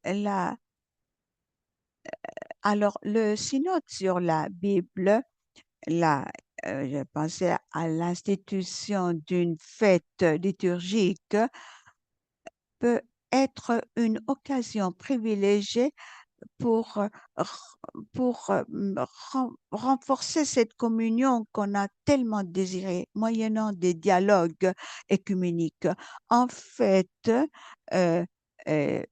Là, Alors, le synode sur la Bible, là, je pensais à l'institution d'une fête liturgique peut être une occasion privilégiée pour, renforcer cette communion qu'on a tellement désirée, moyennant des dialogues écuméniques. En fait, euh, euh,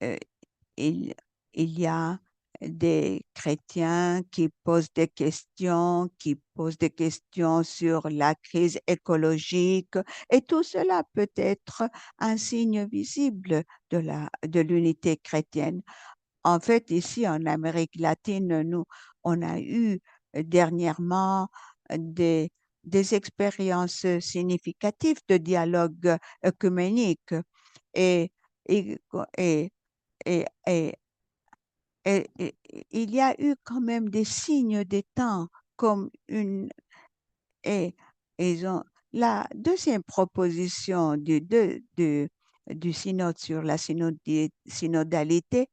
euh, il, il y a des chrétiens qui posent des questions sur la crise écologique, et tout cela peut être un signe visible de l'unité chrétienne. En fait, ici en Amérique latine, nous, on a eu dernièrement des, des expériences significatives de dialogue œcuménique et, et, et, et il y a eu quand même des signes des temps comme et ils ont la deuxième proposition du synode sur la synodalité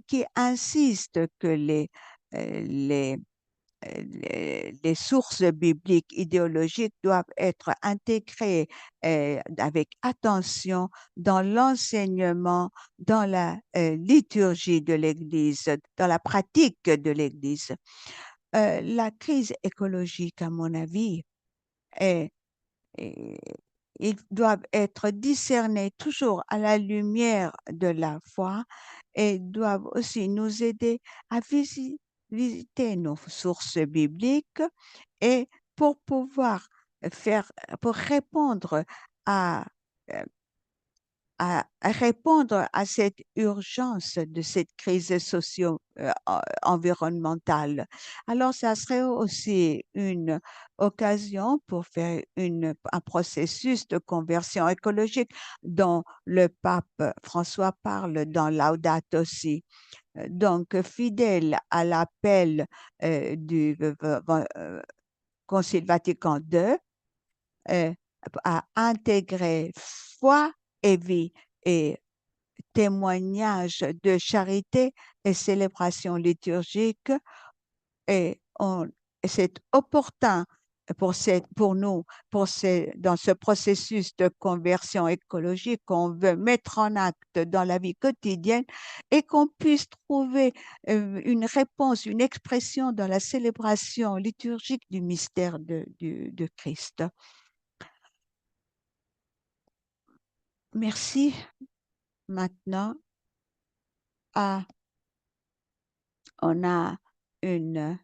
qui insiste que les sources bibliques idéologiques doivent être intégrées avec attention dans l'enseignement, dans la liturgie de l'Église, dans la pratique de l'Église. La crise écologique, à mon avis, est, est- ils doivent être discernés toujours à la lumière de la foi et doivent aussi nous aider à visiter nos sources bibliques et pour pouvoir pour répondre à, euh, à répondre à cette urgence de cette crise socio-environnementale. Alors, ça serait aussi une occasion pour faire un processus de conversion écologique dont le pape François parle dans Laudato Si. Donc, fidèle à l'appel du Concile Vatican II, euh, à intégrer foi et vie et témoignage de charité et célébration liturgique et c'est opportun pour nous, dans ce processus de conversion écologique qu'on veut mettre en acte dans la vie quotidienne et qu'on puisse trouver une réponse, une expression dans la célébration liturgique du mystère de Christ. Merci. Maintenant, à, on a une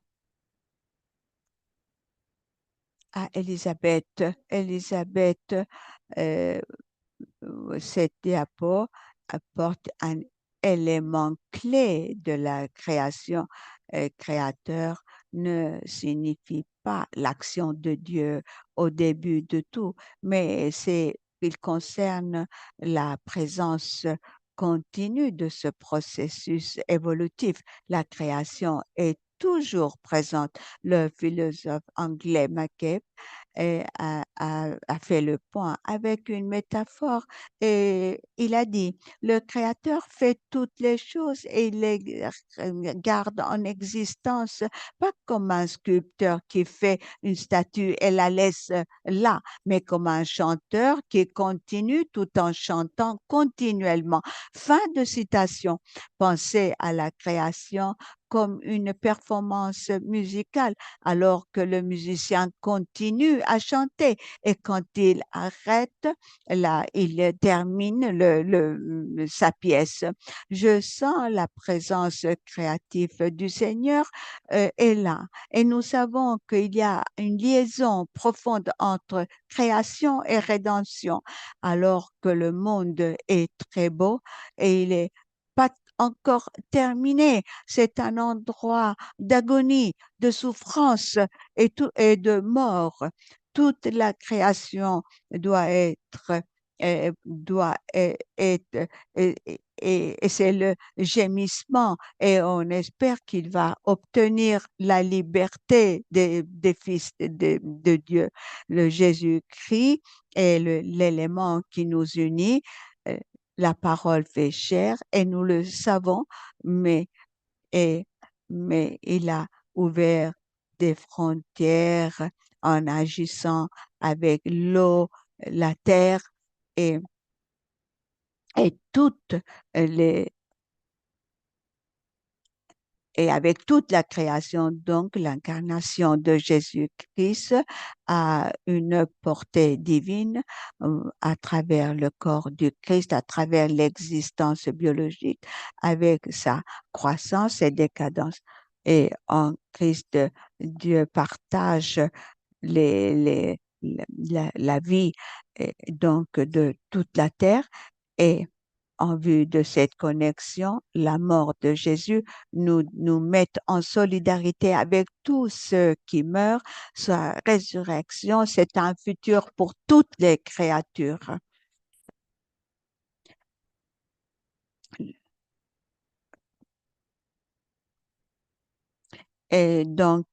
à Elisabeth. Elisabeth, euh, cette diapo apporte un élément clé de la création. Créateur ne signifie pas l'action de Dieu au début de tout, mais il concerne la présence continue de ce processus évolutif. La création est toujours présente. Le philosophe anglais McCabe a fait le point avec une métaphore et il a dit, le Créateur fait toutes les choses et il les garde en existence, pas comme un sculpteur qui fait une statue et la laisse là, mais comme un chanteur qui continue tout en chantant continuellement. Fin de citation. Pensez à la création comme une performance musicale alors que le musicien continue à chanter et quand il arrête, là, il termine sa pièce. Je sens la présence créative du Seigneur est là et nous savons qu'il y a une liaison profonde entre création et rédemption alors que le monde est très beau et il est pas encore terminé. C'est un endroit d'agonie, de souffrance et de mort. Toute la création doit être, être et c'est le gémissement et on espère qu'il va obtenir la liberté des fils de Dieu. Le Jésus-Christ est l'élément qui nous unit. euh, La parole fait chair et nous le savons, mais et, mais il a ouvert des frontières en agissant avec l'eau, la terre et, et toutes les, et avec toute la création, donc l'incarnation de Jésus-Christ a une portée divine à travers le corps du Christ, à travers l'existence biologique, avec sa croissance et décadence. Et en Christ, Dieu partage la vie donc de toute la terre et en vue de cette connexion, la mort de Jésus nous met en solidarité avec tous ceux qui meurent. Sa résurrection, c'est un futur pour toutes les créatures. Et donc,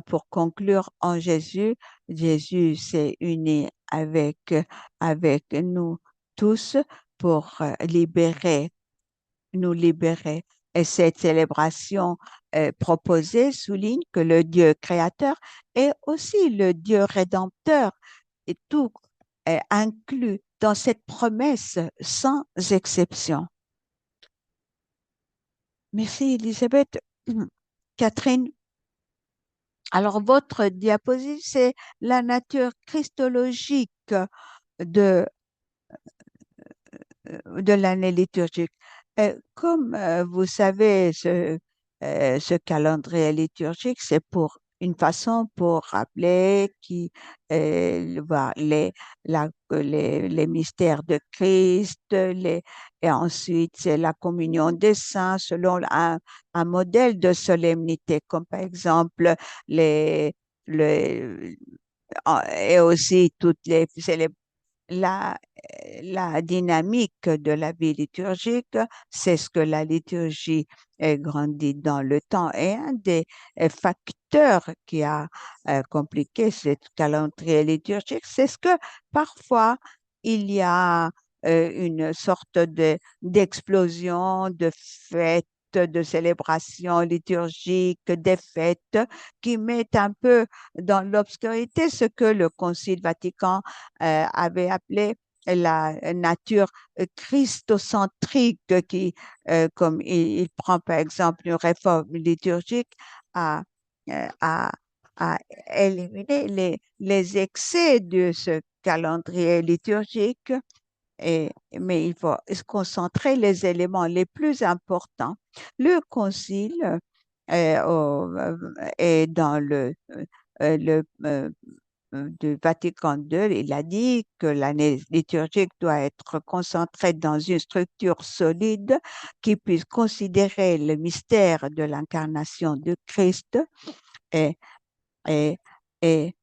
pour conclure, en Jésus, Jésus s'est uni avec nous tous pour nous libérer. Et cette célébration proposée souligne que le Dieu créateur est aussi le Dieu rédempteur et tout est inclus dans cette promesse sans exception. Merci, Elisabeth. Catherine, alors votre diapositive, c'est la nature christologique de de l'année liturgique. Comme vous savez, ce calendrier liturgique, c'est pour une façon pour rappeler les mystères de Christ, et ensuite c'est la communion des saints selon un modèle de solennité, comme par exemple les, les, et aussi toutes la, la dynamique de la vie liturgique, c'est ce que la liturgie grandit dans le temps. Et un des facteurs qui a compliqué ce calendrier liturgique, c'est ce que parfois il y a une sorte d'explosion de fêtes de célébrations liturgiques, des fêtes qui mettent un peu dans l'obscurité ce que le Concile Vatican avait appelé la nature christocentrique comme il prend par exemple une réforme liturgique à, euh, à, à éliminer les excès de ce calendrier liturgique et, mais il faut se concentrer les éléments les plus importants. Le concile est dans le du Vatican II, il a dit que l'année liturgique doit être concentrée dans une structure solide qui puisse considérer le mystère de l'incarnation de Christ et, et, et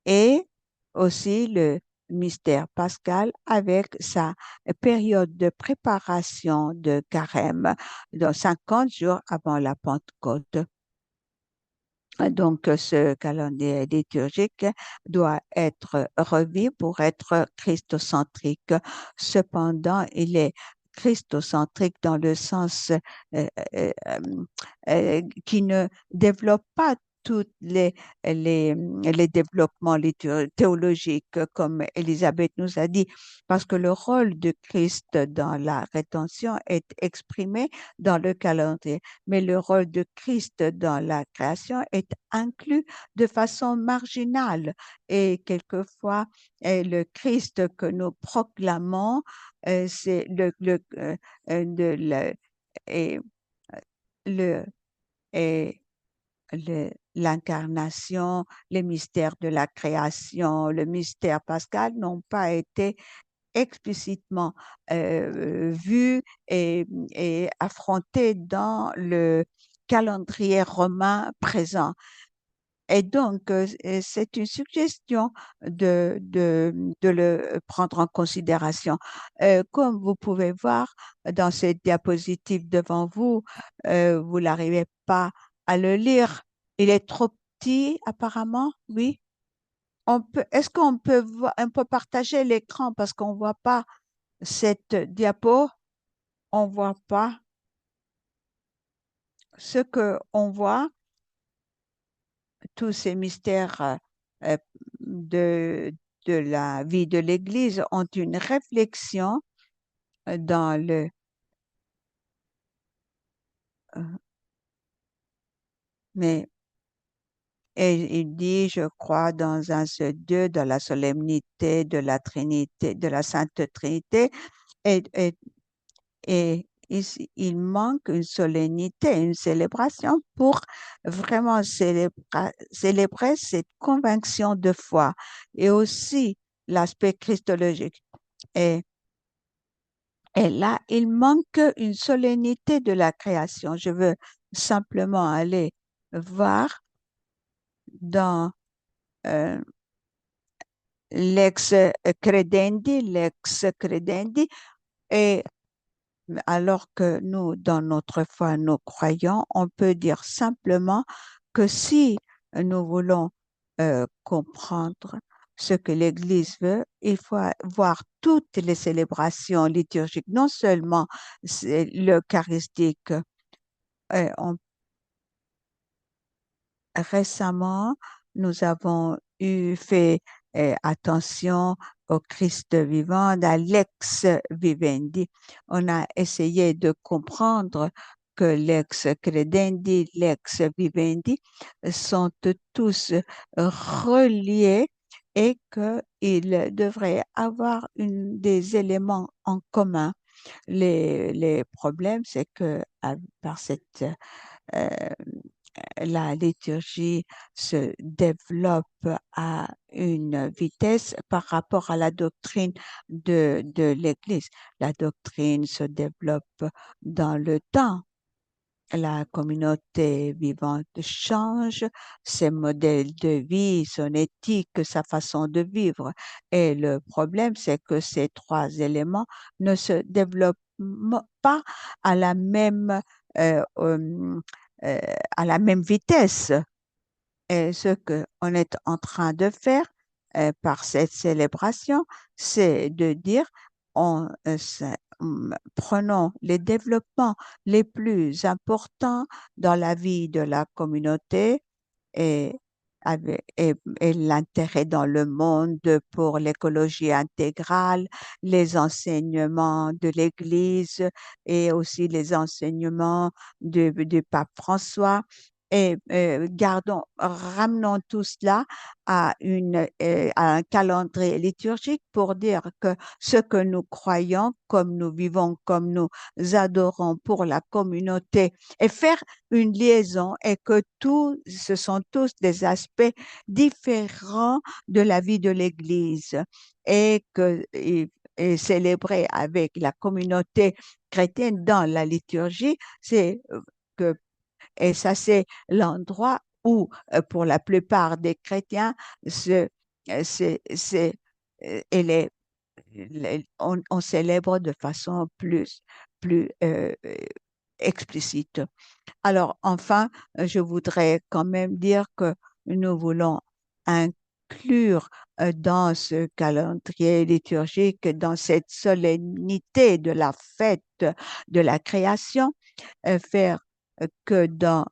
et aussi le mystère pascal avec sa période de préparation de carême, de 50 jours avant la Pentecôte. Donc, ce calendrier liturgique doit être revu pour être christocentrique. Cependant, il est christocentrique dans le sens euh, euh, qui ne développe pas toutes les développements théologiques, comme Elisabeth nous a dit, parce que le rôle de Christ dans la rédemption est exprimé dans le calendrier, mais le rôle de Christ dans la création est inclus de façon marginale et quelquefois le Christ que nous proclamons, c'est le, et, le, et l'incarnation, les mystères de la création, le mystère pascal n'ont pas été explicitement vus et affrontés dans le calendrier romain présent. Et donc, c'est une suggestion de le prendre en considération. Comme vous pouvez voir dans cette diapositive devant vous, vous n'arrivez pas à le lire. Il est trop petit, apparemment, oui. Est-ce qu'on peut, on peut partager l'écran parce qu'on ne voit pas cette diapo? On ne voit pas. ce que on voit, tous ces mystères euh, de, de la vie de l'Église ont une réflexion dans le, euh, mais et il dit, je crois, dans un seul Dieu, dans la solennité de la Trinité, de la Sainte Trinité, et, et, et il manque une solennité, une célébration pour vraiment célébrer cette conviction de foi et aussi l'aspect christologique. Et, et là, il manque une solennité de la création. Je veux simplement aller voir dans euh, l'ex credendi, et alors que nous, dans notre foi, nous croyons, on peut dire simplement que si nous voulons comprendre ce que l'Église veut, il faut voir toutes les célébrations liturgiques, non seulement l'Eucharistique. On Récemment, nous avons fait attention au Christ vivant, à l'ex vivendi. On a essayé de comprendre que l'ex credendi, l'ex vivendi sont tous reliés et qu'ils devraient avoir des éléments en commun. Les problèmes, c'est que par cette euh, la liturgie se développe à une vitesse par rapport à la doctrine de l'Église. La doctrine se développe dans le temps. La communauté vivante change, ses modèles de vie, son éthique, sa façon de vivre. Et le problème, c'est que ces trois éléments ne se développent pas à la même, euh, euh, euh, à la même vitesse. Et ce qu'on est en train de faire par cette célébration, c'est de dire, prenons les développements les plus importants dans la vie de la communauté et, et l'intérêt dans le monde pour l'écologie intégrale, les enseignements de l'Église et aussi les enseignements du pape François. Et ramenons tout cela à un calendrier liturgique pour dire que ce que nous croyons, comme nous vivons, comme nous adorons pour la communauté, et faire une liaison et que ce sont tous des aspects différents de la vie de l'Église et célébrer avec la communauté chrétienne dans la liturgie, que, et ça c'est l'endroit où, pour la plupart des chrétiens, ce, c'est, elle est, on célèbre de façon plus explicite. Alors, enfin, je voudrais quand même dire que nous voulons inclure dans ce calendrier liturgique, dans cette solennité de la fête de la création, faire que dans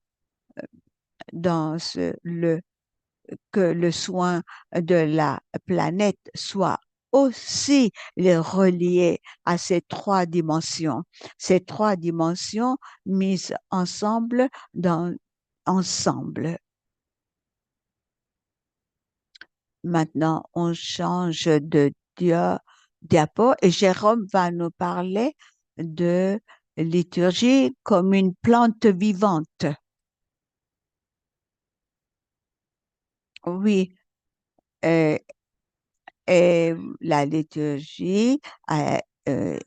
que le soin de la planète soit aussi relié à ces trois dimensions mises ensemble. Maintenant, on change de diapo et Jérôme va nous parler de liturgie comme une plante vivante. Oui, euh, et la liturgie a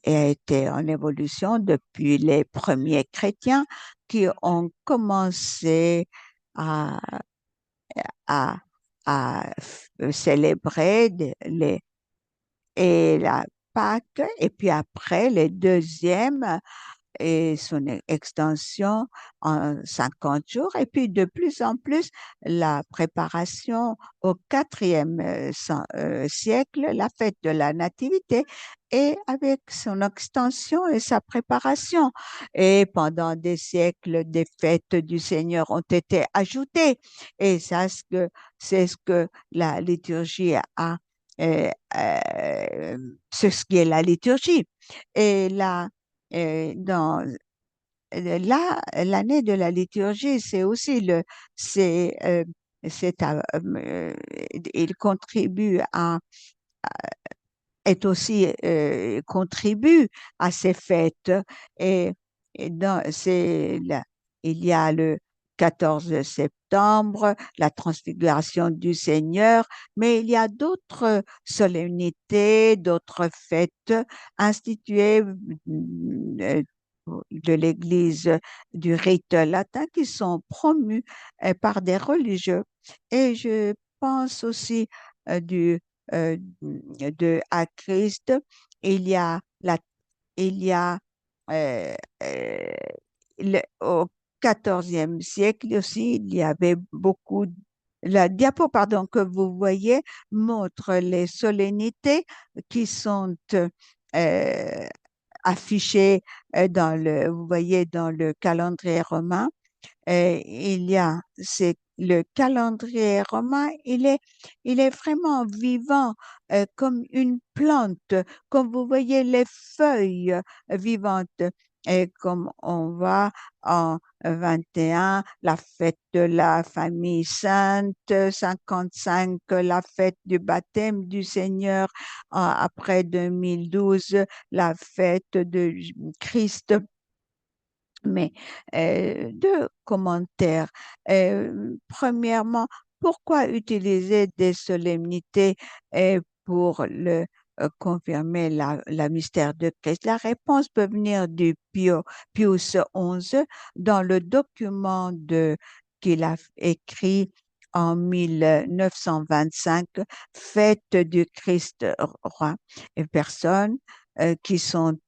été en évolution depuis les premiers chrétiens qui ont commencé à, à, célébrer et la Pâque, et puis après les deuxièmes et son extension en 50 jours. Et puis de plus en plus, la préparation au quatrième siècle, la fête de la Nativité, et avec son extension et sa préparation. Et pendant des siècles, des fêtes du Seigneur ont été ajoutées. Et ça, c'est ce que la liturgie a, c'est ce qui est la liturgie. Et là, dans l'année de la liturgie, c'est aussi c'est il contribue est aussi contribue à ces fêtes. Et, il y a le 14 septembre, la transfiguration du Seigneur, mais il y a d'autres solennités, d'autres fêtes instituées de l'Église du rite latin qui sont promues par des religieux. Et je pense aussi du à Christ, il y a la, il y a euh, euh, au XIVe siècle aussi, il y avait beaucoup. La diapo, pardon, que vous voyez montre les solennités qui sont euh, affichées vous voyez, dans le calendrier romain. C'est le calendrier romain, il est vraiment vivant, comme une plante, comme vous voyez les feuilles vivantes. Et comme on voit en 21, la fête de la famille sainte, 55, la fête du baptême du Seigneur, après 2012, la fête de Christ. Mais deux commentaires. Premièrement, pourquoi utiliser des solennités pour confirmer la mystère de Christ? La réponse peut venir du Pius XI dans le document qu'il a écrit en 1925, Fête du Christ roi. Et personnes qui sont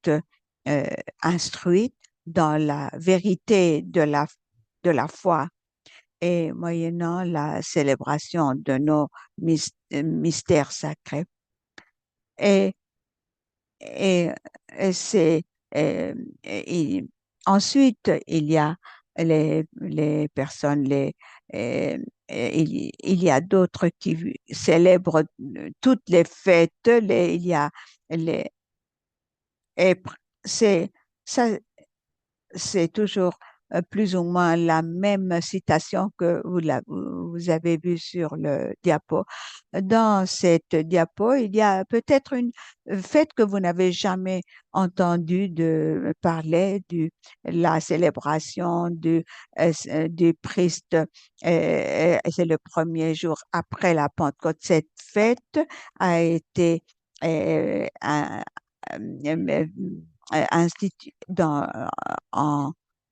euh, instruites dans la vérité de la foi et moyennant la célébration de nos mystères sacrés. Et, et, et c'est, euh, et ensuite, il y a les personnes, il y a d'autres qui célèbrent toutes les fêtes, il y a les, et c'est, ça, c'est toujours plus ou moins la même citation que vous avez vue sur le diapo. Dans cette diapo, il y a peut-être une fête que vous n'avez jamais entendu de parler la célébration du Christ. C'est le premier jour après la Pentecôte. Cette fête a été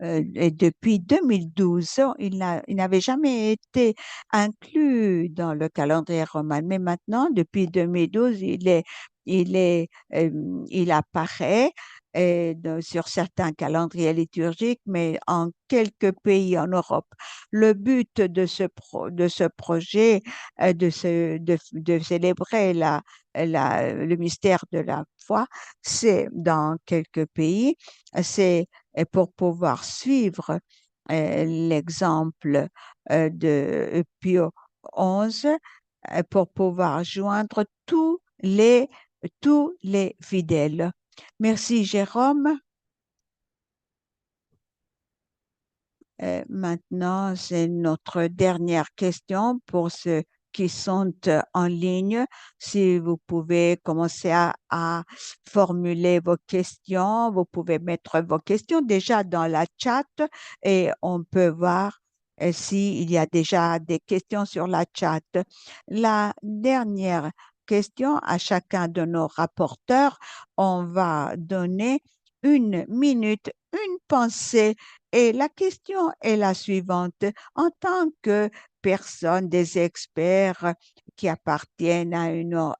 euh, et depuis 2012, il n'avait jamais été inclus dans le calendrier romain. Mais maintenant, depuis 2012, il est, il apparaît sur certains calendriers liturgiques, mais en quelques pays en Europe. Le but de ce projet, de célébrer le mystère de la foi, c'est dans quelques pays, c'est pour pouvoir suivre l'exemple de Pio XI, pour pouvoir joindre tous les fidèles. Merci, Jérôme. Maintenant, c'est notre dernière question pour ceux qui sont en ligne. Si vous pouvez commencer à formuler vos questions, vous pouvez mettre vos questions déjà dans la chat et on peut voir s'il y a déjà des questions sur la chat. La dernière question à chacun de nos rapporteurs, on va donner une minute, une pensée et la question est la suivante. En tant que personne, des experts qui appartiennent à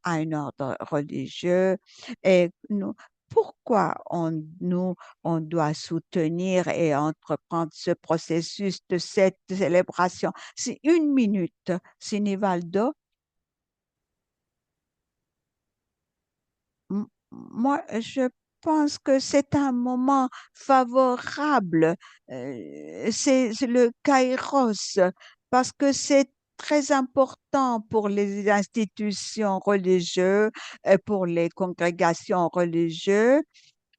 un ordre religieux, et pourquoi on doit soutenir et entreprendre ce processus de cette célébration? C'est une minute, Sinivaldo. Moi, je pense que c'est un moment favorable. C'est le Kairos, parce que c'est très important pour les institutions religieuses, pour les congrégations religieuses,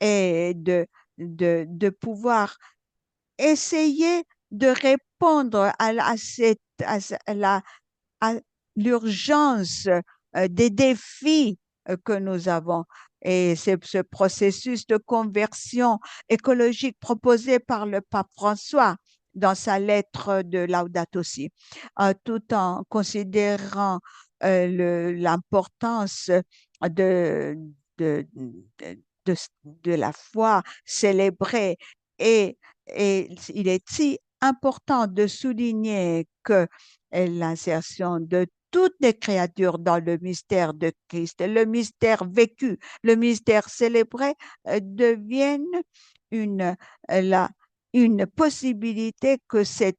et de pouvoir essayer de répondre à à l'urgence des défis que nous avons. Et c'est ce processus de conversion écologique proposé par le pape François dans sa lettre de Laudato Si, tout en considérant l'importance de, de, de, de, de la foi célébrée. Et, et il est si important de souligner que l'insertion de toutes les créatures dans le mystère de Christ, le mystère vécu, le mystère célébré, deviennent une, la, une possibilité que cette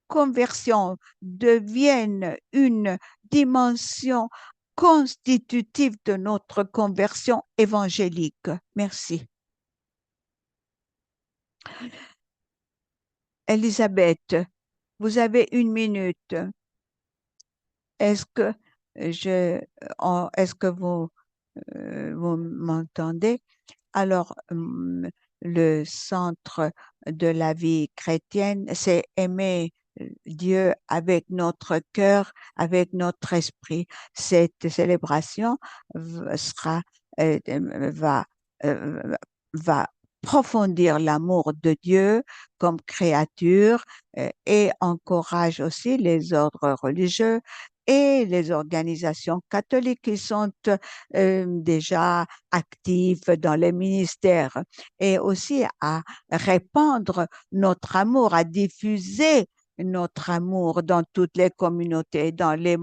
conversion devienne une dimension constitutive de notre conversion évangélique. Merci. Elisabeth, vous avez une minute. Est-ce que est-ce que vous m'entendez? Alors, le centre de la vie chrétienne, c'est aimer Dieu avec notre cœur, avec notre esprit. Cette célébration sera, va, euh, va profondir l'amour de Dieu comme créature, et encourage aussi les ordres religieux et les organisations catholiques qui sont déjà actifs dans les ministères, et aussi à répandre notre amour, à diffuser notre amour dans toutes les communautés, dans les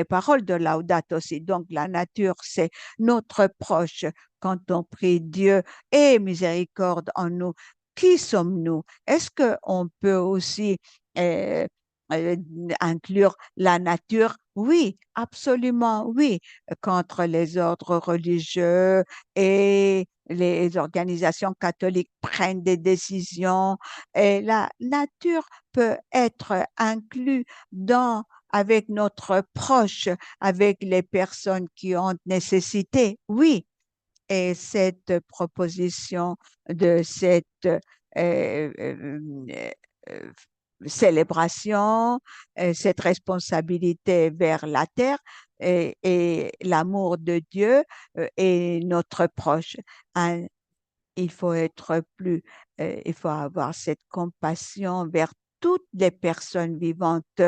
paroles de Laudato Si. Donc, la nature, c'est notre proche. Quand on prie Dieu et miséricorde en nous, qui sommes-nous? Est-ce qu'on peut aussi euh, euh, inclure la nature? Oui, absolument, oui. Contre les ordres religieux et les organisations catholiques prennent des décisions, et la nature peut être inclus avec notre proche, avec les personnes qui ont nécessité. Oui, et cette proposition de cette euh, célébration, cette responsabilité vers la terre et l'amour de Dieu est notre proche. Un- il faut être il faut avoir cette compassion vers toutes les personnes vivantes.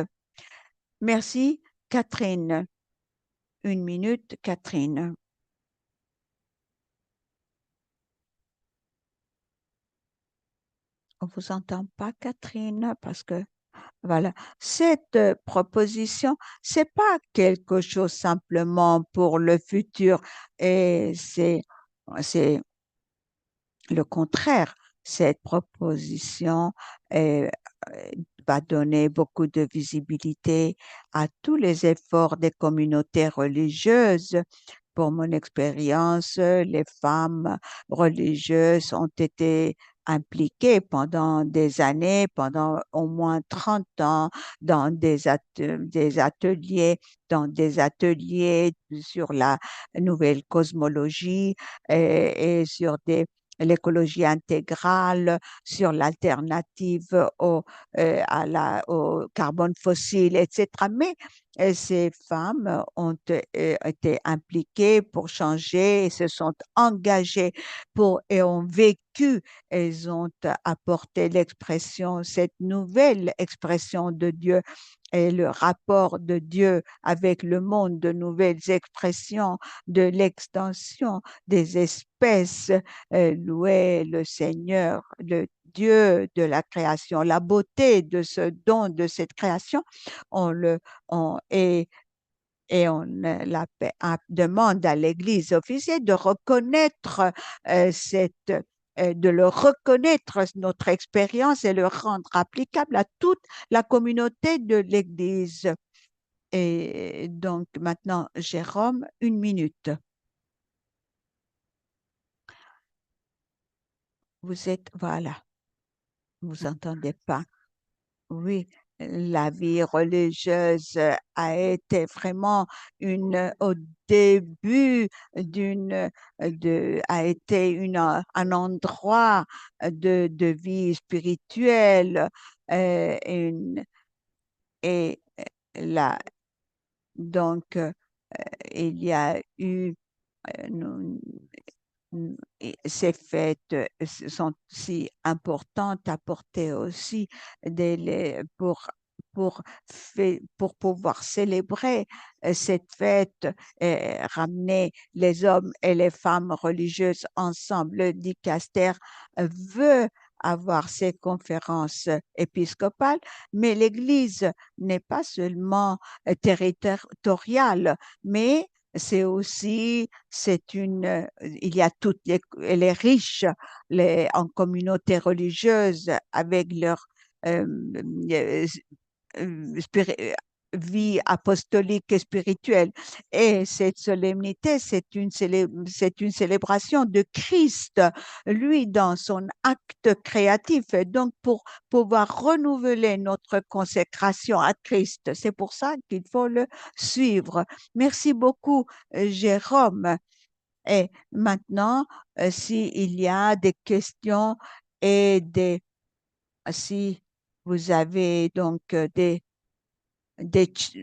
Merci, Catherine. Une minute, Catherine. On vous entend pas, Catherine, parce que voilà. Cette proposition, c'est pas quelque chose simplement pour le futur, et c'est le contraire. Cette proposition euh, euh, va donner beaucoup de visibilité à tous les efforts des communautés religieuses. Pour mon expérience, les femmes religieuses ont été impliquées pendant des années, pendant au moins 30 ans, dans des ateliers sur la nouvelle cosmologie, et sur l'écologie intégrale, sur l'alternative au carbone fossile, etc. Mais ces femmes ont été impliquées pour changer et se sont engagées et ont vécu, elles ont apporté cette nouvelle expression de Dieu et le rapport de Dieu avec le monde, de nouvelles expressions de l'extension des espèces. Louer le Seigneur, le Dieu de la création, la beauté de ce don, de cette création, on le, on, et et on demande à l'Église officielle de reconnaître cette de le reconnaître notre expérience et le rendre applicable à toute la communauté de l'Église. Et donc maintenant, Jérôme, 1 minute. Vous êtes, voilà, vous entendez pas. Oui, la vie religieuse a été vraiment au début a été un endroit de vie spirituelle, une, et là, donc, il y a eu, nous- et ces fêtes sont si importantes à porter aussi pour pouvoir célébrer cette fête et ramener les hommes et les femmes religieuses ensemble. Le dicaster veut avoir ces conférences épiscopales, mais l'Église n'est pas seulement territoriale, mais il y a elle est riche en communautés religieuses avec leur euh, euh, spiri- euh, vie apostolique et spirituelle. Et cette solemnité, c'est une célébration de Christ, lui, dans son acte créatif. Et donc, pour pouvoir renouveler notre consécration à Christ, c'est pour ça qu'il faut le suivre. Merci beaucoup, Jérôme. Et maintenant, s'il y a des questions et si vous avez donc des, ch-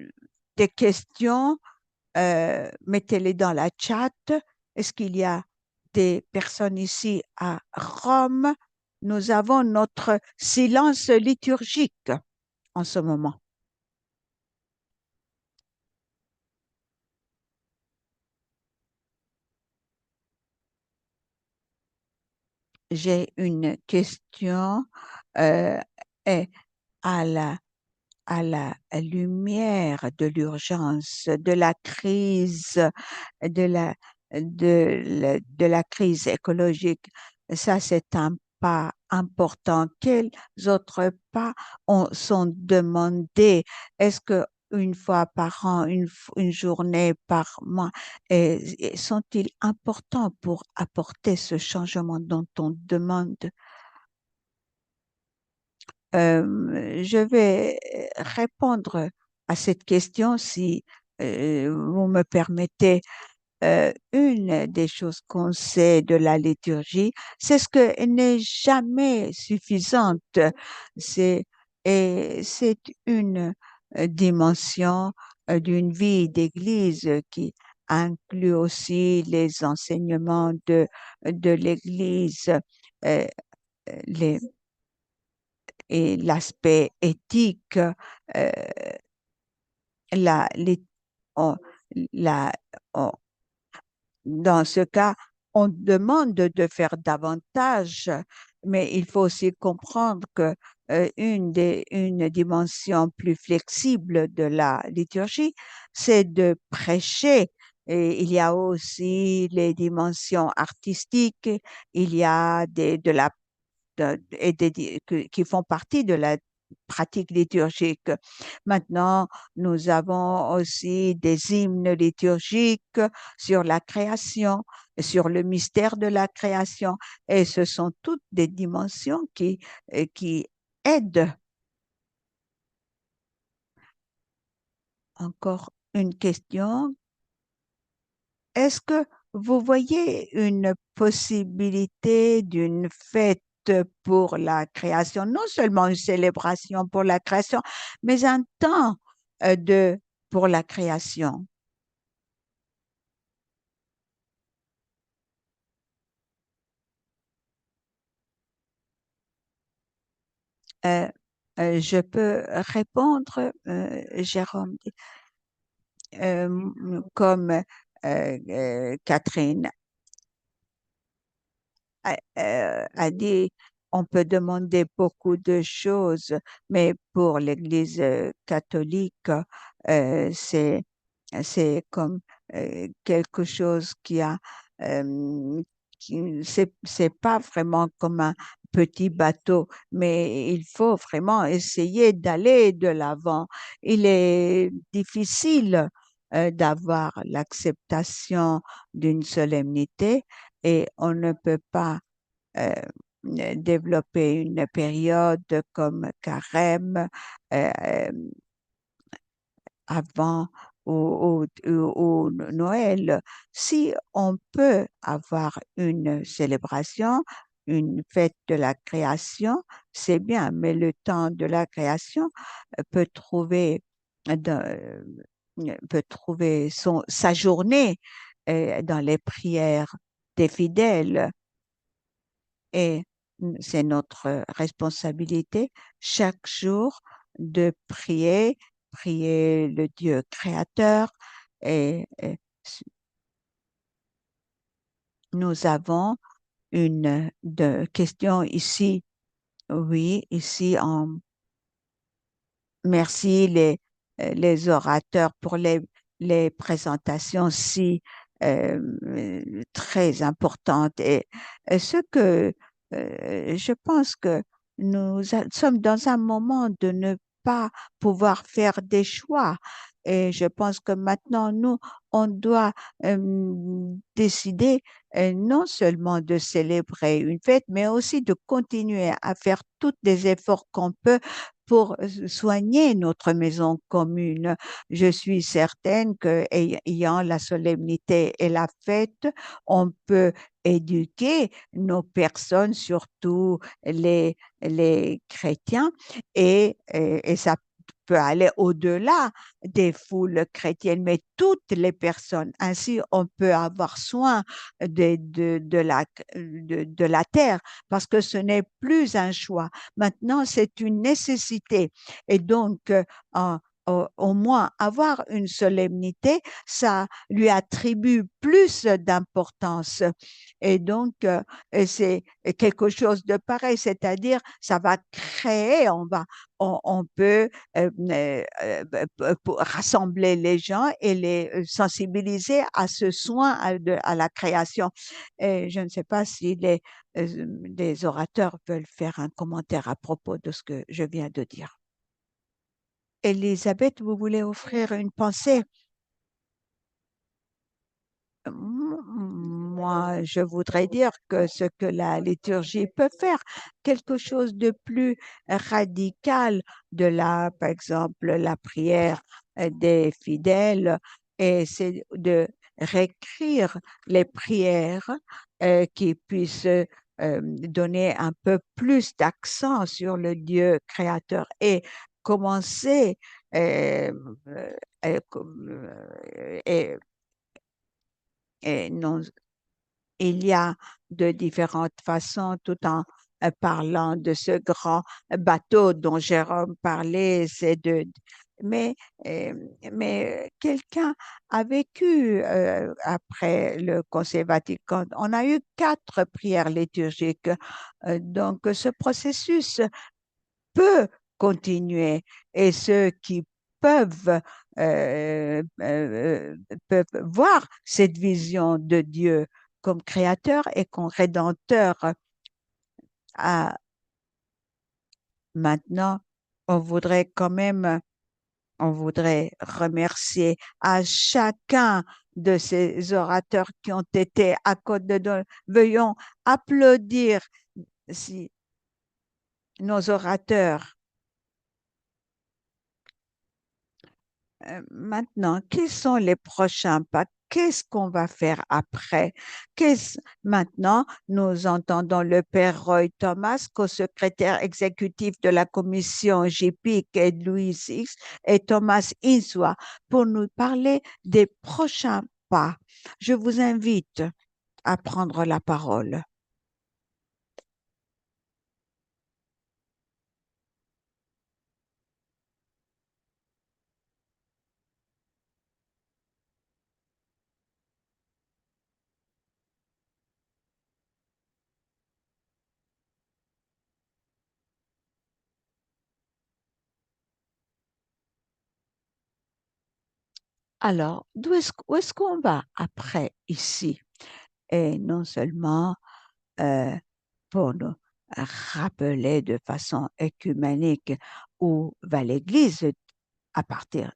des questions, mettez-les dans la chat. Est-ce qu'il y a des personnes ici à Rome? Nous avons notre silence liturgique en ce moment. J'ai une question euh, et à à la lumière de l'urgence, de la crise écologique. Ça, c'est un pas important. Quels autres pas sont demandés? Est-ce que une fois par an, une journée par mois, sont-ils importants pour apporter ce changement dont on demande? Je vais répondre à cette question si vous me permettez. Une des choses qu'on sait de la liturgie, c'est ce que n'est jamais suffisante. C'est, c'est une dimension d'une vie d'Église qui inclut aussi les enseignements de l'Église, euh, les et l'aspect éthique, la, les- on- la, on- dans ce cas, on demande de faire davantage, mais il faut aussi comprendre que une dimension plus flexible de la liturgie, c'est de prêcher. Et il y a aussi les dimensions artistiques, il y a de la qui font partie de la pratique liturgique. Maintenant, nous avons aussi des hymnes liturgiques sur la création, sur le mystère de la création, et ce sont toutes des dimensions qui aident. Encore une question. Est-ce que vous voyez une possibilité d'une fête pour la création, non seulement une célébration pour la création, mais un temps pour la création? Euh, je peux répondre, Jérôme, comme Catherine a dit, on peut demander beaucoup de choses, mais pour l'Église catholique, c'est C'est comme quelque chose c'est pas vraiment comme un petit bateau, mais il faut vraiment essayer d'aller de l'avant. Il est difficile d'avoir l'acceptation d'une solemnité et on ne peut pas euh, développer une période comme carême euh, avant ou Noël. Si on peut avoir une célébration, une fête de la création, c'est bien, mais le temps de la création peut trouver, peut trouver sa journée dans les prières des fidèles. Et c'est notre responsabilité chaque jour de prier le Dieu créateur. Et nous avons question ici. Oui, ici en merci les orateurs pour les présentations si très importantes. Et ce que je pense que sommes dans un moment de ne pas pouvoir faire des choix. Et je pense que maintenant, nous, on doit décider non seulement de célébrer une fête, mais aussi de continuer à faire tous les efforts qu'on peut pour soigner notre maison commune. Je suis certaine que ayant la solennité et la fête, on peut éduquer nos personnes, surtout les chrétiens, et ça peut aller au-delà des foules chrétiennes, mais toutes les personnes. Ainsi, on peut avoir soin de la terre parce que ce n'est plus un choix. Maintenant, c'est une nécessité. Et donc, au moins, avoir une solennité, ça lui attribue plus d'importance. Et donc, c'est quelque chose de pareil, c'est-à-dire, ça va créer, on peut pour rassembler les gens et les sensibiliser à ce soin à la création. Et je ne sais pas si les orateurs veulent faire un commentaire à propos de ce que je viens de dire. Elisabeth, vous voulez offrir une pensée? Moi, je voudrais dire que ce que la liturgie peut faire, quelque chose de plus radical par exemple, la prière des fidèles, et c'est de réécrire les prières qui puissent donner un peu plus d'accent sur le Dieu créateur et commencer euh, et non, il y a de différentes façons, tout en parlant de ce grand bateau dont Jérôme parlait, mais, euh, mais quelqu'un a vécu après le Concile Vatican. On a eu 4 prières liturgiques. Donc, ce processus peut continuer et ceux qui peuvent, peuvent voir cette vision de Dieu comme créateur et comme rédempteur. À, maintenant, on voudrait quand même, on voudrait remercier à chacun de ces orateurs qui ont été à côté de nous. Veuillons applaudir si, nos orateurs. Maintenant, quels sont les prochains pas? Qu'est-ce qu'on va faire après? Maintenant, nous entendons le Père Roy Thomas, co-secrétaire exécutif de la commission JPIC et Louis X, et Thomas Insua, pour nous parler des prochains pas. Je vous invite à prendre la parole. Alors, où est-ce qu'on va après ici? Et non seulement euh, pour nous rappeler de façon œcuménique où va l'Église à partir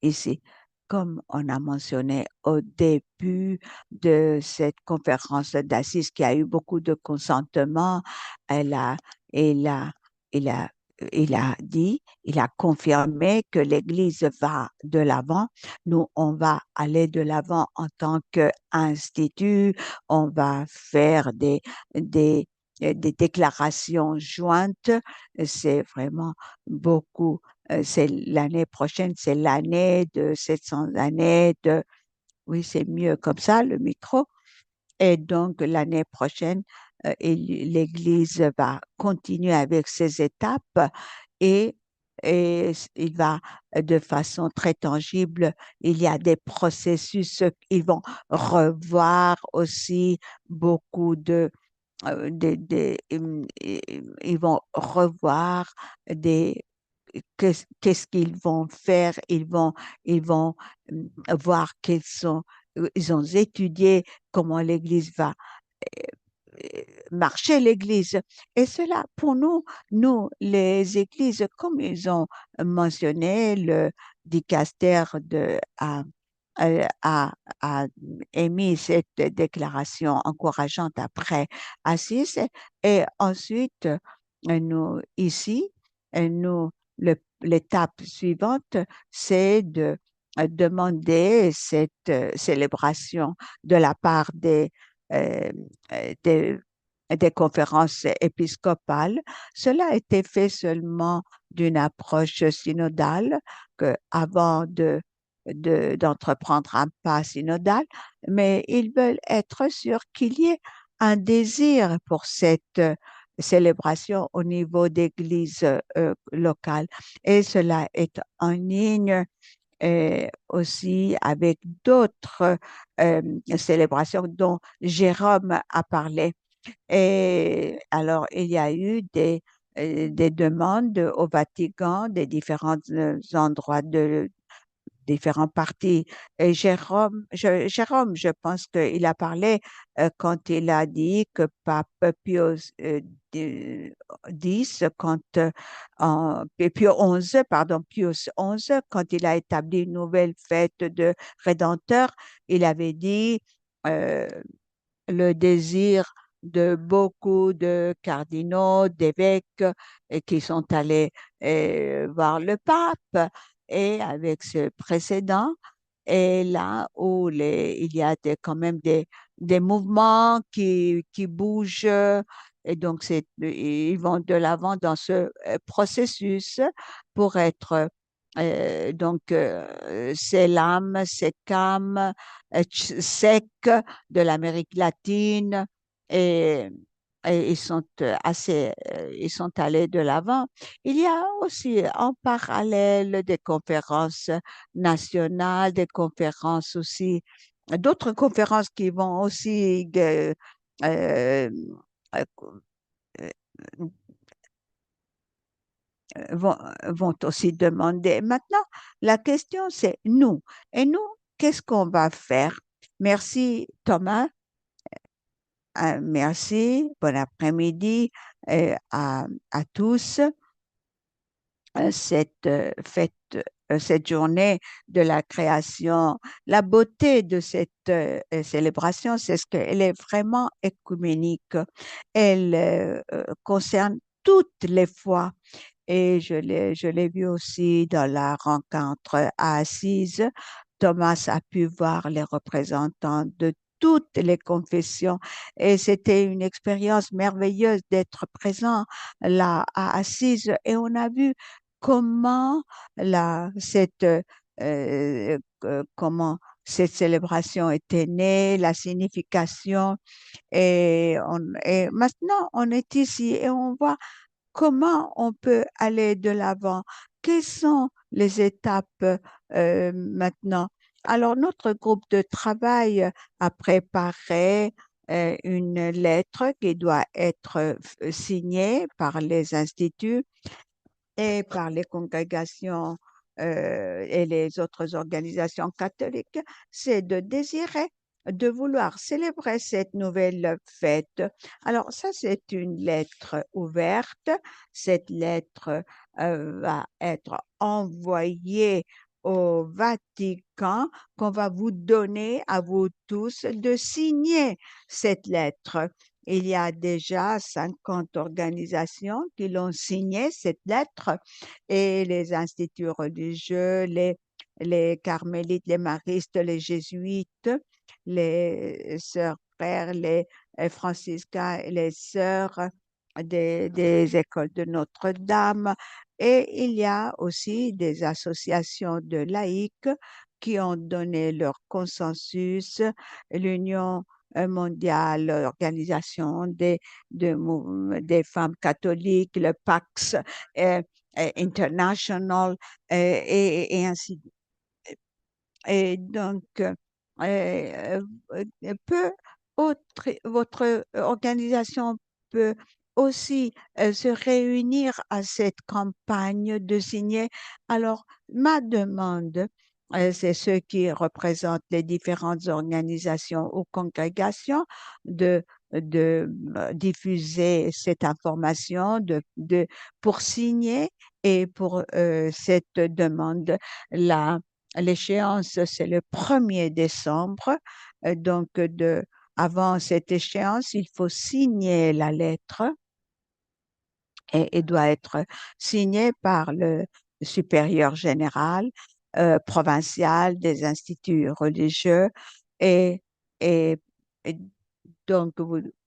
ici. Comme on a mentionné au début de cette conférence d'Assise qui a eu beaucoup de consentement, elle a, il a, il a, il a dit, il a confirmé que l'Église va de l'avant. Nous, on va aller de l'avant en tant qu'institut. On va faire des, des déclarations jointes. C'est vraiment beaucoup c'est l'année prochaine, c'est l'année de 700 années de, oui, c'est mieux comme ça, le micro. Et donc, l'année prochaine, l'Église va continuer avec ses étapes et, il va de façon très tangible, il y a des processus, ils vont revoir aussi beaucoup ils vont revoir des qu'est-ce qu'ils vont faire, ils vont voir ils ont étudié comment l'Église va marcher l'Église. Et cela, pour nous, les Églises, comme ils ont mentionné, le dicaster a, a émis cette déclaration encourageante après Assis. Et ensuite, nous, ici, nous, l'étape suivante, c'est de demander cette célébration de la part euh, des, des conférences épiscopales. Cela a été fait seulement d'une approche synodale que avant d'entreprendre un pas synodal, mais ils veulent être sûrs qu'il y ait un désir pour cette célébration au niveau d'église locale. Et cela est en ligne aussi avec d'autres célébrations dont Jérôme a parlé. Et alors, il y a eu des demandes au Vatican, des différents endroits de différents partis. Et Jérôme, je pense qu'il a parlé quand il a dit que Pape Pius X, quand, Pius XI, pardon, Pius XI, quand il a établi une nouvelle fête de Rédempteur, il avait dit euh, le désir de beaucoup de cardinaux, d'évêques qui sont allés voir le pape et avec ce précédent, et là où il y a quand même des mouvements qui bougent, et donc ils vont de l'avant dans ce processus pour être CELAM, SECAM, SEC de l'Amérique latine, et, et ils sont allés de l'avant. Il y a aussi en parallèle des conférences nationales, des conférences aussi, d'autres conférences qui vont aussi euh, euh, vont, vont aussi demander. Maintenant, la question c'est nous. Et nous, qu'est-ce qu'on va faire? Merci Thomas. Merci. Bon après-midi à tous. Cette fête, cette journée de la création. La beauté de cette célébration, c'est ce qu'elle est vraiment écuménique. Elle concerne toutes les foi. Et je l'ai vu aussi dans la rencontre à Assise. Thomas a pu voir les représentants de toutes les confessions et c'était une expérience merveilleuse d'être présent là à Assise et on a vu comment comment cette célébration était née, la signification et maintenant on est ici et on voit comment on peut aller de l'avant? Quelles sont les étapes maintenant? Alors, notre groupe de travail a préparé une lettre qui doit être signée par les instituts et par les congrégations et les autres organisations catholiques, c'est de désirer, de vouloir célébrer cette nouvelle fête. Alors ça, c'est une lettre ouverte. Cette lettre va être envoyée au Vatican, qu'on va vous donner à vous tous de signer cette lettre. Il y a déjà 50 organisations qui l'ont signée, cette lettre, et les instituts religieux, les carmélites, les maristes, les jésuites, les sœurs frères, les franciscains, et les sœurs des écoles de Notre-Dame. Et il y a aussi des associations de laïcs qui ont donné leur consensus, l'Union mondiale, l'Organisation des femmes catholiques, le PAX, euh, International, et ainsi de et donc, peut votre organisation peut aussi se réunir à cette campagne de signer. Alors, ma demande, c'est ceux qui représentent les différentes organisations ou congrégations de diffuser cette information, pour signer et pour cette demande. La L'échéance, c'est le 1er décembre. Donc, avant cette échéance, il faut signer la lettre et doit être signée par le supérieur général provincial des instituts religieux. Et, et, et donc,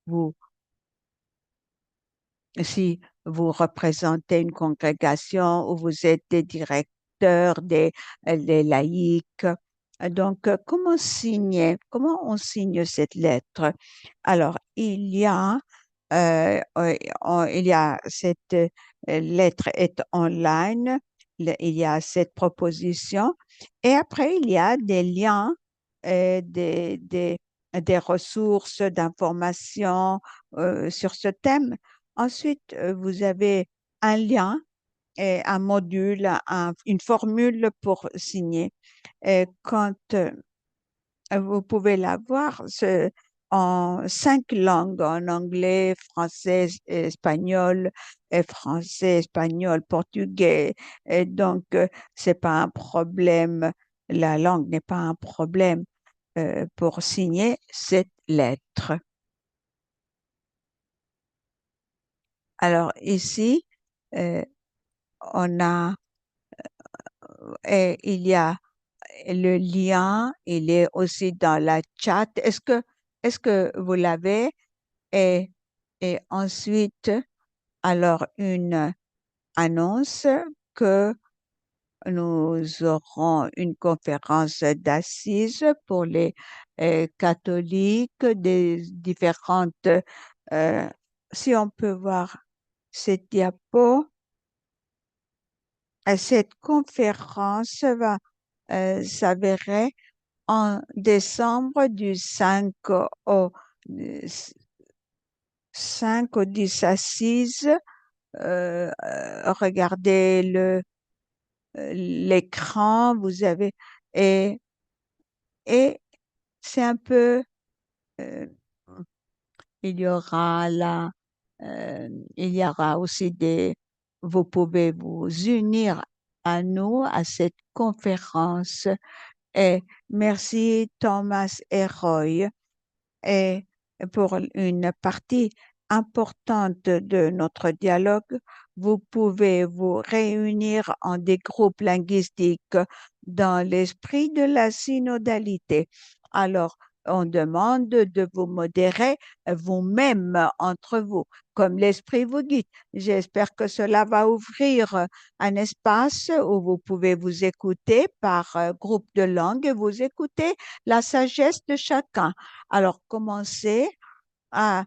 vous, si vous représentez une congrégation ou vous êtes des directeurs des laïcs. Donc, comment on signe cette lettre? Alors, il y a cette lettre est online, il y a cette proposition, et après, il y a des liens, euh, des, des, des ressources d'information sur ce thème. Ensuite, vous avez un lien et un module, une formule pour signer. Et quand vous pouvez l'avoir en 5 langues, en anglais, français, espagnol, et français, espagnol, portugais. Et donc, c'est pas un problème. La langue n'est pas un problème pour signer cette lettre. Alors ici, euh, on a, il y a le lien, il est aussi dans la chat. Est-ce que vous l'avez? Et, et ensuite, alors une annonce que nous aurons une conférence d'assises pour les catholiques des différentes, euh, si on peut voir cette diapo. Cette conférence va s'avérer en décembre du 5 au 10 à 6. Regardez l'écran, vous avez, et, et c'est un peu, euh, il y aura là, euh, il y aura aussi vous pouvez vous unir à nous à cette conférence. Et merci Thomas et Roy. Et pour une partie importante de notre dialogue, vous pouvez vous réunir en des groupes linguistiques dans l'esprit de la synodalité. Alors, on demande de vous modérer vous-même entre vous, comme l'esprit vous guide. J'espère que cela va ouvrir un espace où vous pouvez vous écouter par groupe de langue et vous écouter la sagesse de chacun. Alors, commencez à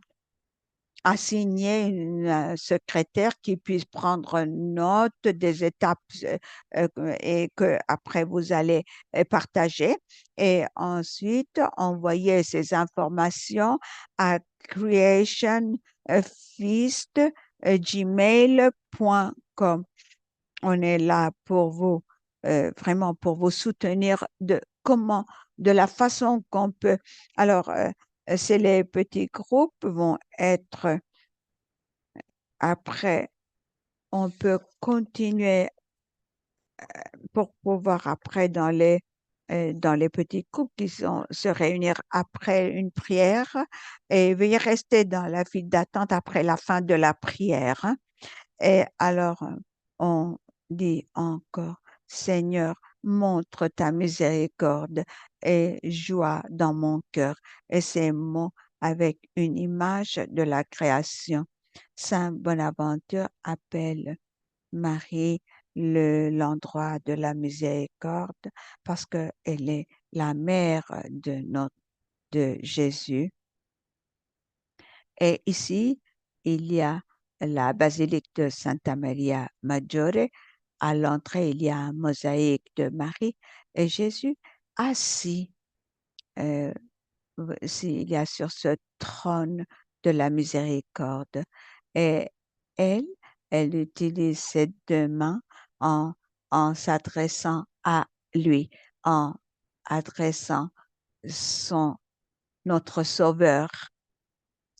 assigner une secrétaire qui puisse prendre note des étapes et que après vous allez partager et ensuite envoyer ces informations à creationfeast@gmail.com. On est là pour vous vraiment pour vous soutenir de la façon qu'on peut. Alors, c'est les petits groupes vont être après, on peut continuer pour pouvoir après dans les petits groupes se réunir après une prière et veuillez rester dans la file d'attente après la fin de la prière, hein. Et alors, on dit encore, Seigneur, montre ta miséricorde et joie dans mon cœur. Et ces mots avec une image de la création. Saint Bonaventure appelle Marie l'endroit de la miséricorde parce qu'elle est la mère de Jésus. Et ici, il y a la basilique de Santa Maria Maggiore. À l'entrée, il y a un mosaïque de Marie et Jésus assis, euh, il y a sur ce trône de la miséricorde. Et elle, elle utilise ses deux mains en, en s'adressant à lui, en adressant son, notre Sauveur.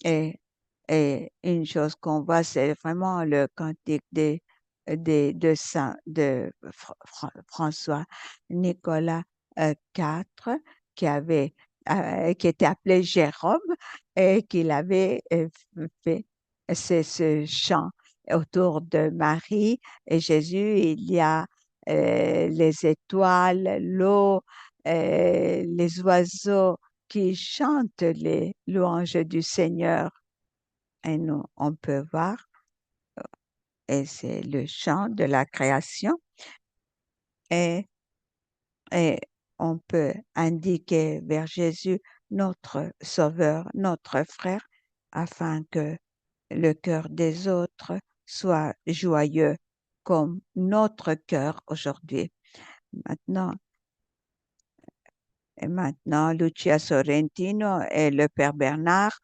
Et, et une chose qu'on voit, c'est vraiment le cantique de François Nicolas IV, qui était appelé Jérôme, et qu'il avait fait ce chant autour de Marie et Jésus. Il y a les étoiles, l'eau, les oiseaux qui chantent les louanges du Seigneur. Et nous, on peut voir, et c'est le chant de la création, et, et on peut indiquer vers Jésus, notre Sauveur, notre frère, afin que le cœur des autres soit joyeux comme notre cœur aujourd'hui. Maintenant, Et maintenant, Lucia Sorrentino et le Père Bernard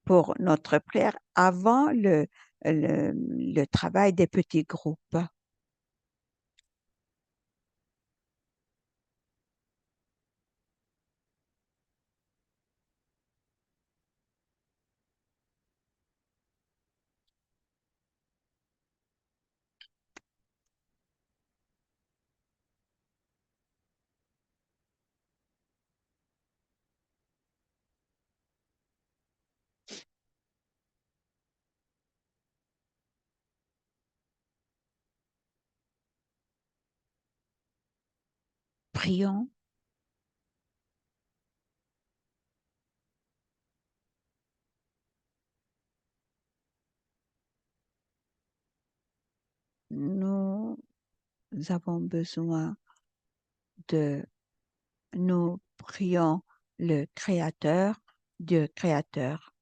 pour notre prière avant le travail des petits groupes. Prions. Nous avons besoin de, nous prions le Créateur, Dieu Créateur.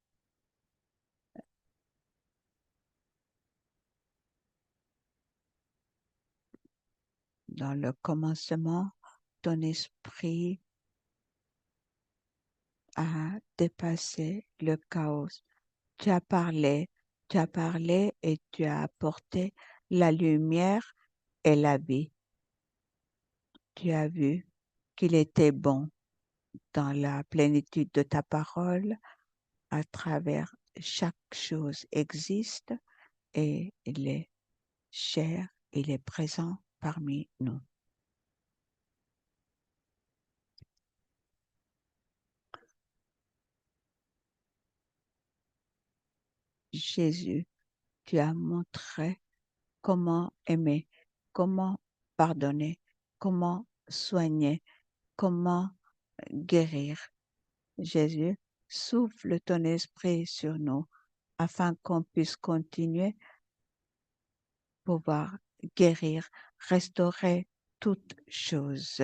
Dans le commencement, ton esprit a dépassé le chaos. Tu as parlé, tu as parlé et tu as apporté la lumière et la vie. Tu as vu qu'il était bon dans la plénitude de ta parole, à travers chaque chose existe et il est cher, il est présent parmi nous. Jésus, tu as montré comment aimer, comment pardonner, comment soigner, comment guérir. Jésus, souffle ton esprit sur nous afin qu'on puisse continuer, pouvoir guérir, restaurer toutes choses.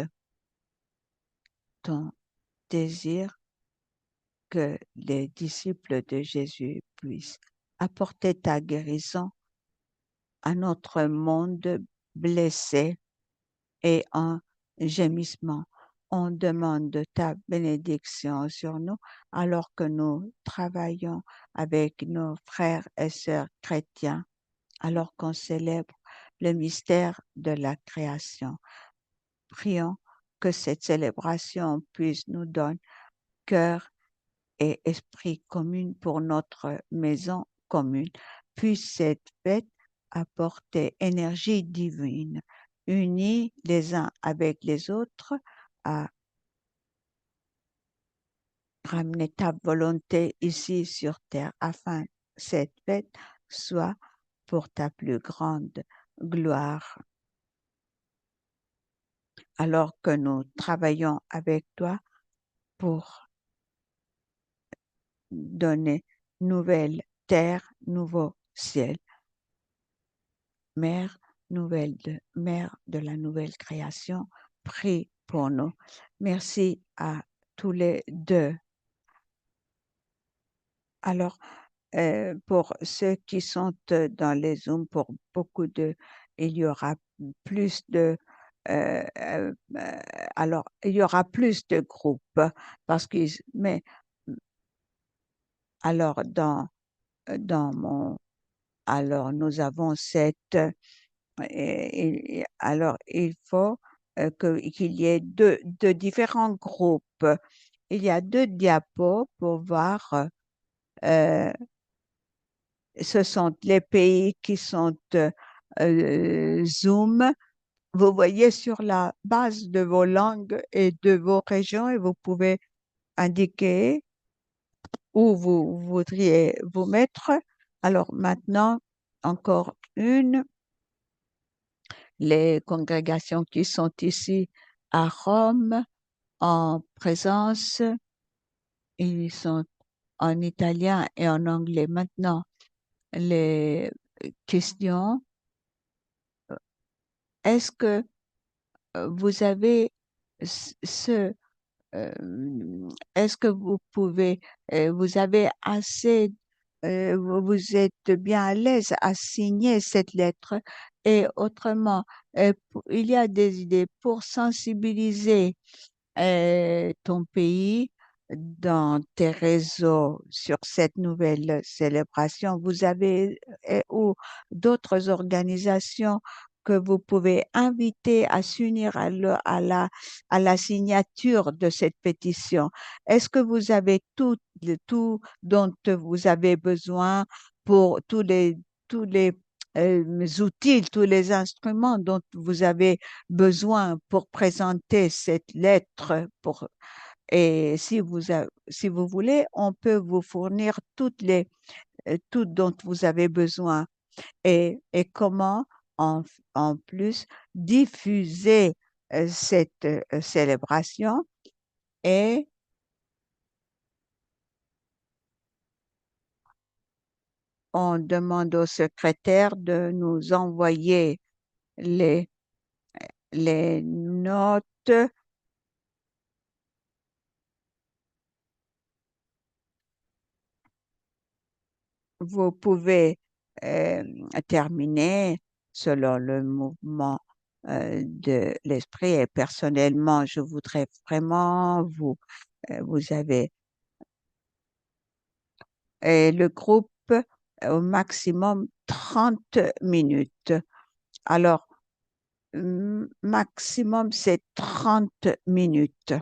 Ton désir que les disciples de Jésus puissent apporter ta guérison à notre monde blessé et en gémissement. On demande ta bénédiction sur nous alors que nous travaillons avec nos frères et sœurs chrétiens, alors qu'on célèbre le mystère de la création. Prions que cette célébration puisse nous donner cœur et esprit commun pour notre maison commune. Puisse cette fête apporter énergie divine, unis les uns avec les autres, à ramener ta volonté ici sur terre afin que cette fête soit pour ta plus grande gloire. Alors que nous travaillons avec toi pour donner nouvelle terre, nouveau ciel. Mère, Mère de la nouvelle création, prie pour nous. Merci à tous les deux. Alors, pour ceux qui sont dans les Zooms, pour beaucoup il y aura plus de, alors, il y aura plus de groupes parce que, mais alors dans mon, alors nous avons alors il faut qu'il y ait deux différents groupes. Il y a deux diapos pour voir. euh, Ce sont les pays qui sont Zoom. Vous voyez sur la base de vos langues et de vos régions et vous pouvez indiquer où vous voudriez vous mettre. Alors maintenant, encore une, les congrégations qui sont ici à Rome en présence, ils sont en italien et en anglais. Maintenant, les questions. Est-ce que vous avez ce, est-ce que vous pouvez, vous avez assez, vous êtes bien à l'aise à signer cette lettre et autrement, il y a des idées pour sensibiliser ton pays dans tes réseaux sur cette nouvelle célébration. Vous avez ou d'autres organisations que vous pouvez inviter à s'unir à la signature de cette pétition. Est-ce que vous avez tout dont vous avez besoin pour tous les outils, tous les instruments dont vous avez besoin pour présenter cette lettre et si vous voulez, on peut vous fournir tout dont vous avez besoin et comment en, en plus diffuser cette célébration et on demande au secrétaire de nous envoyer les, les notes. Vous pouvez euh, terminer selon le mouvement de l'esprit et personnellement, je voudrais vraiment vous avez le groupe au maximum 30 minutes. Alors, maximum c'est 30 minutes.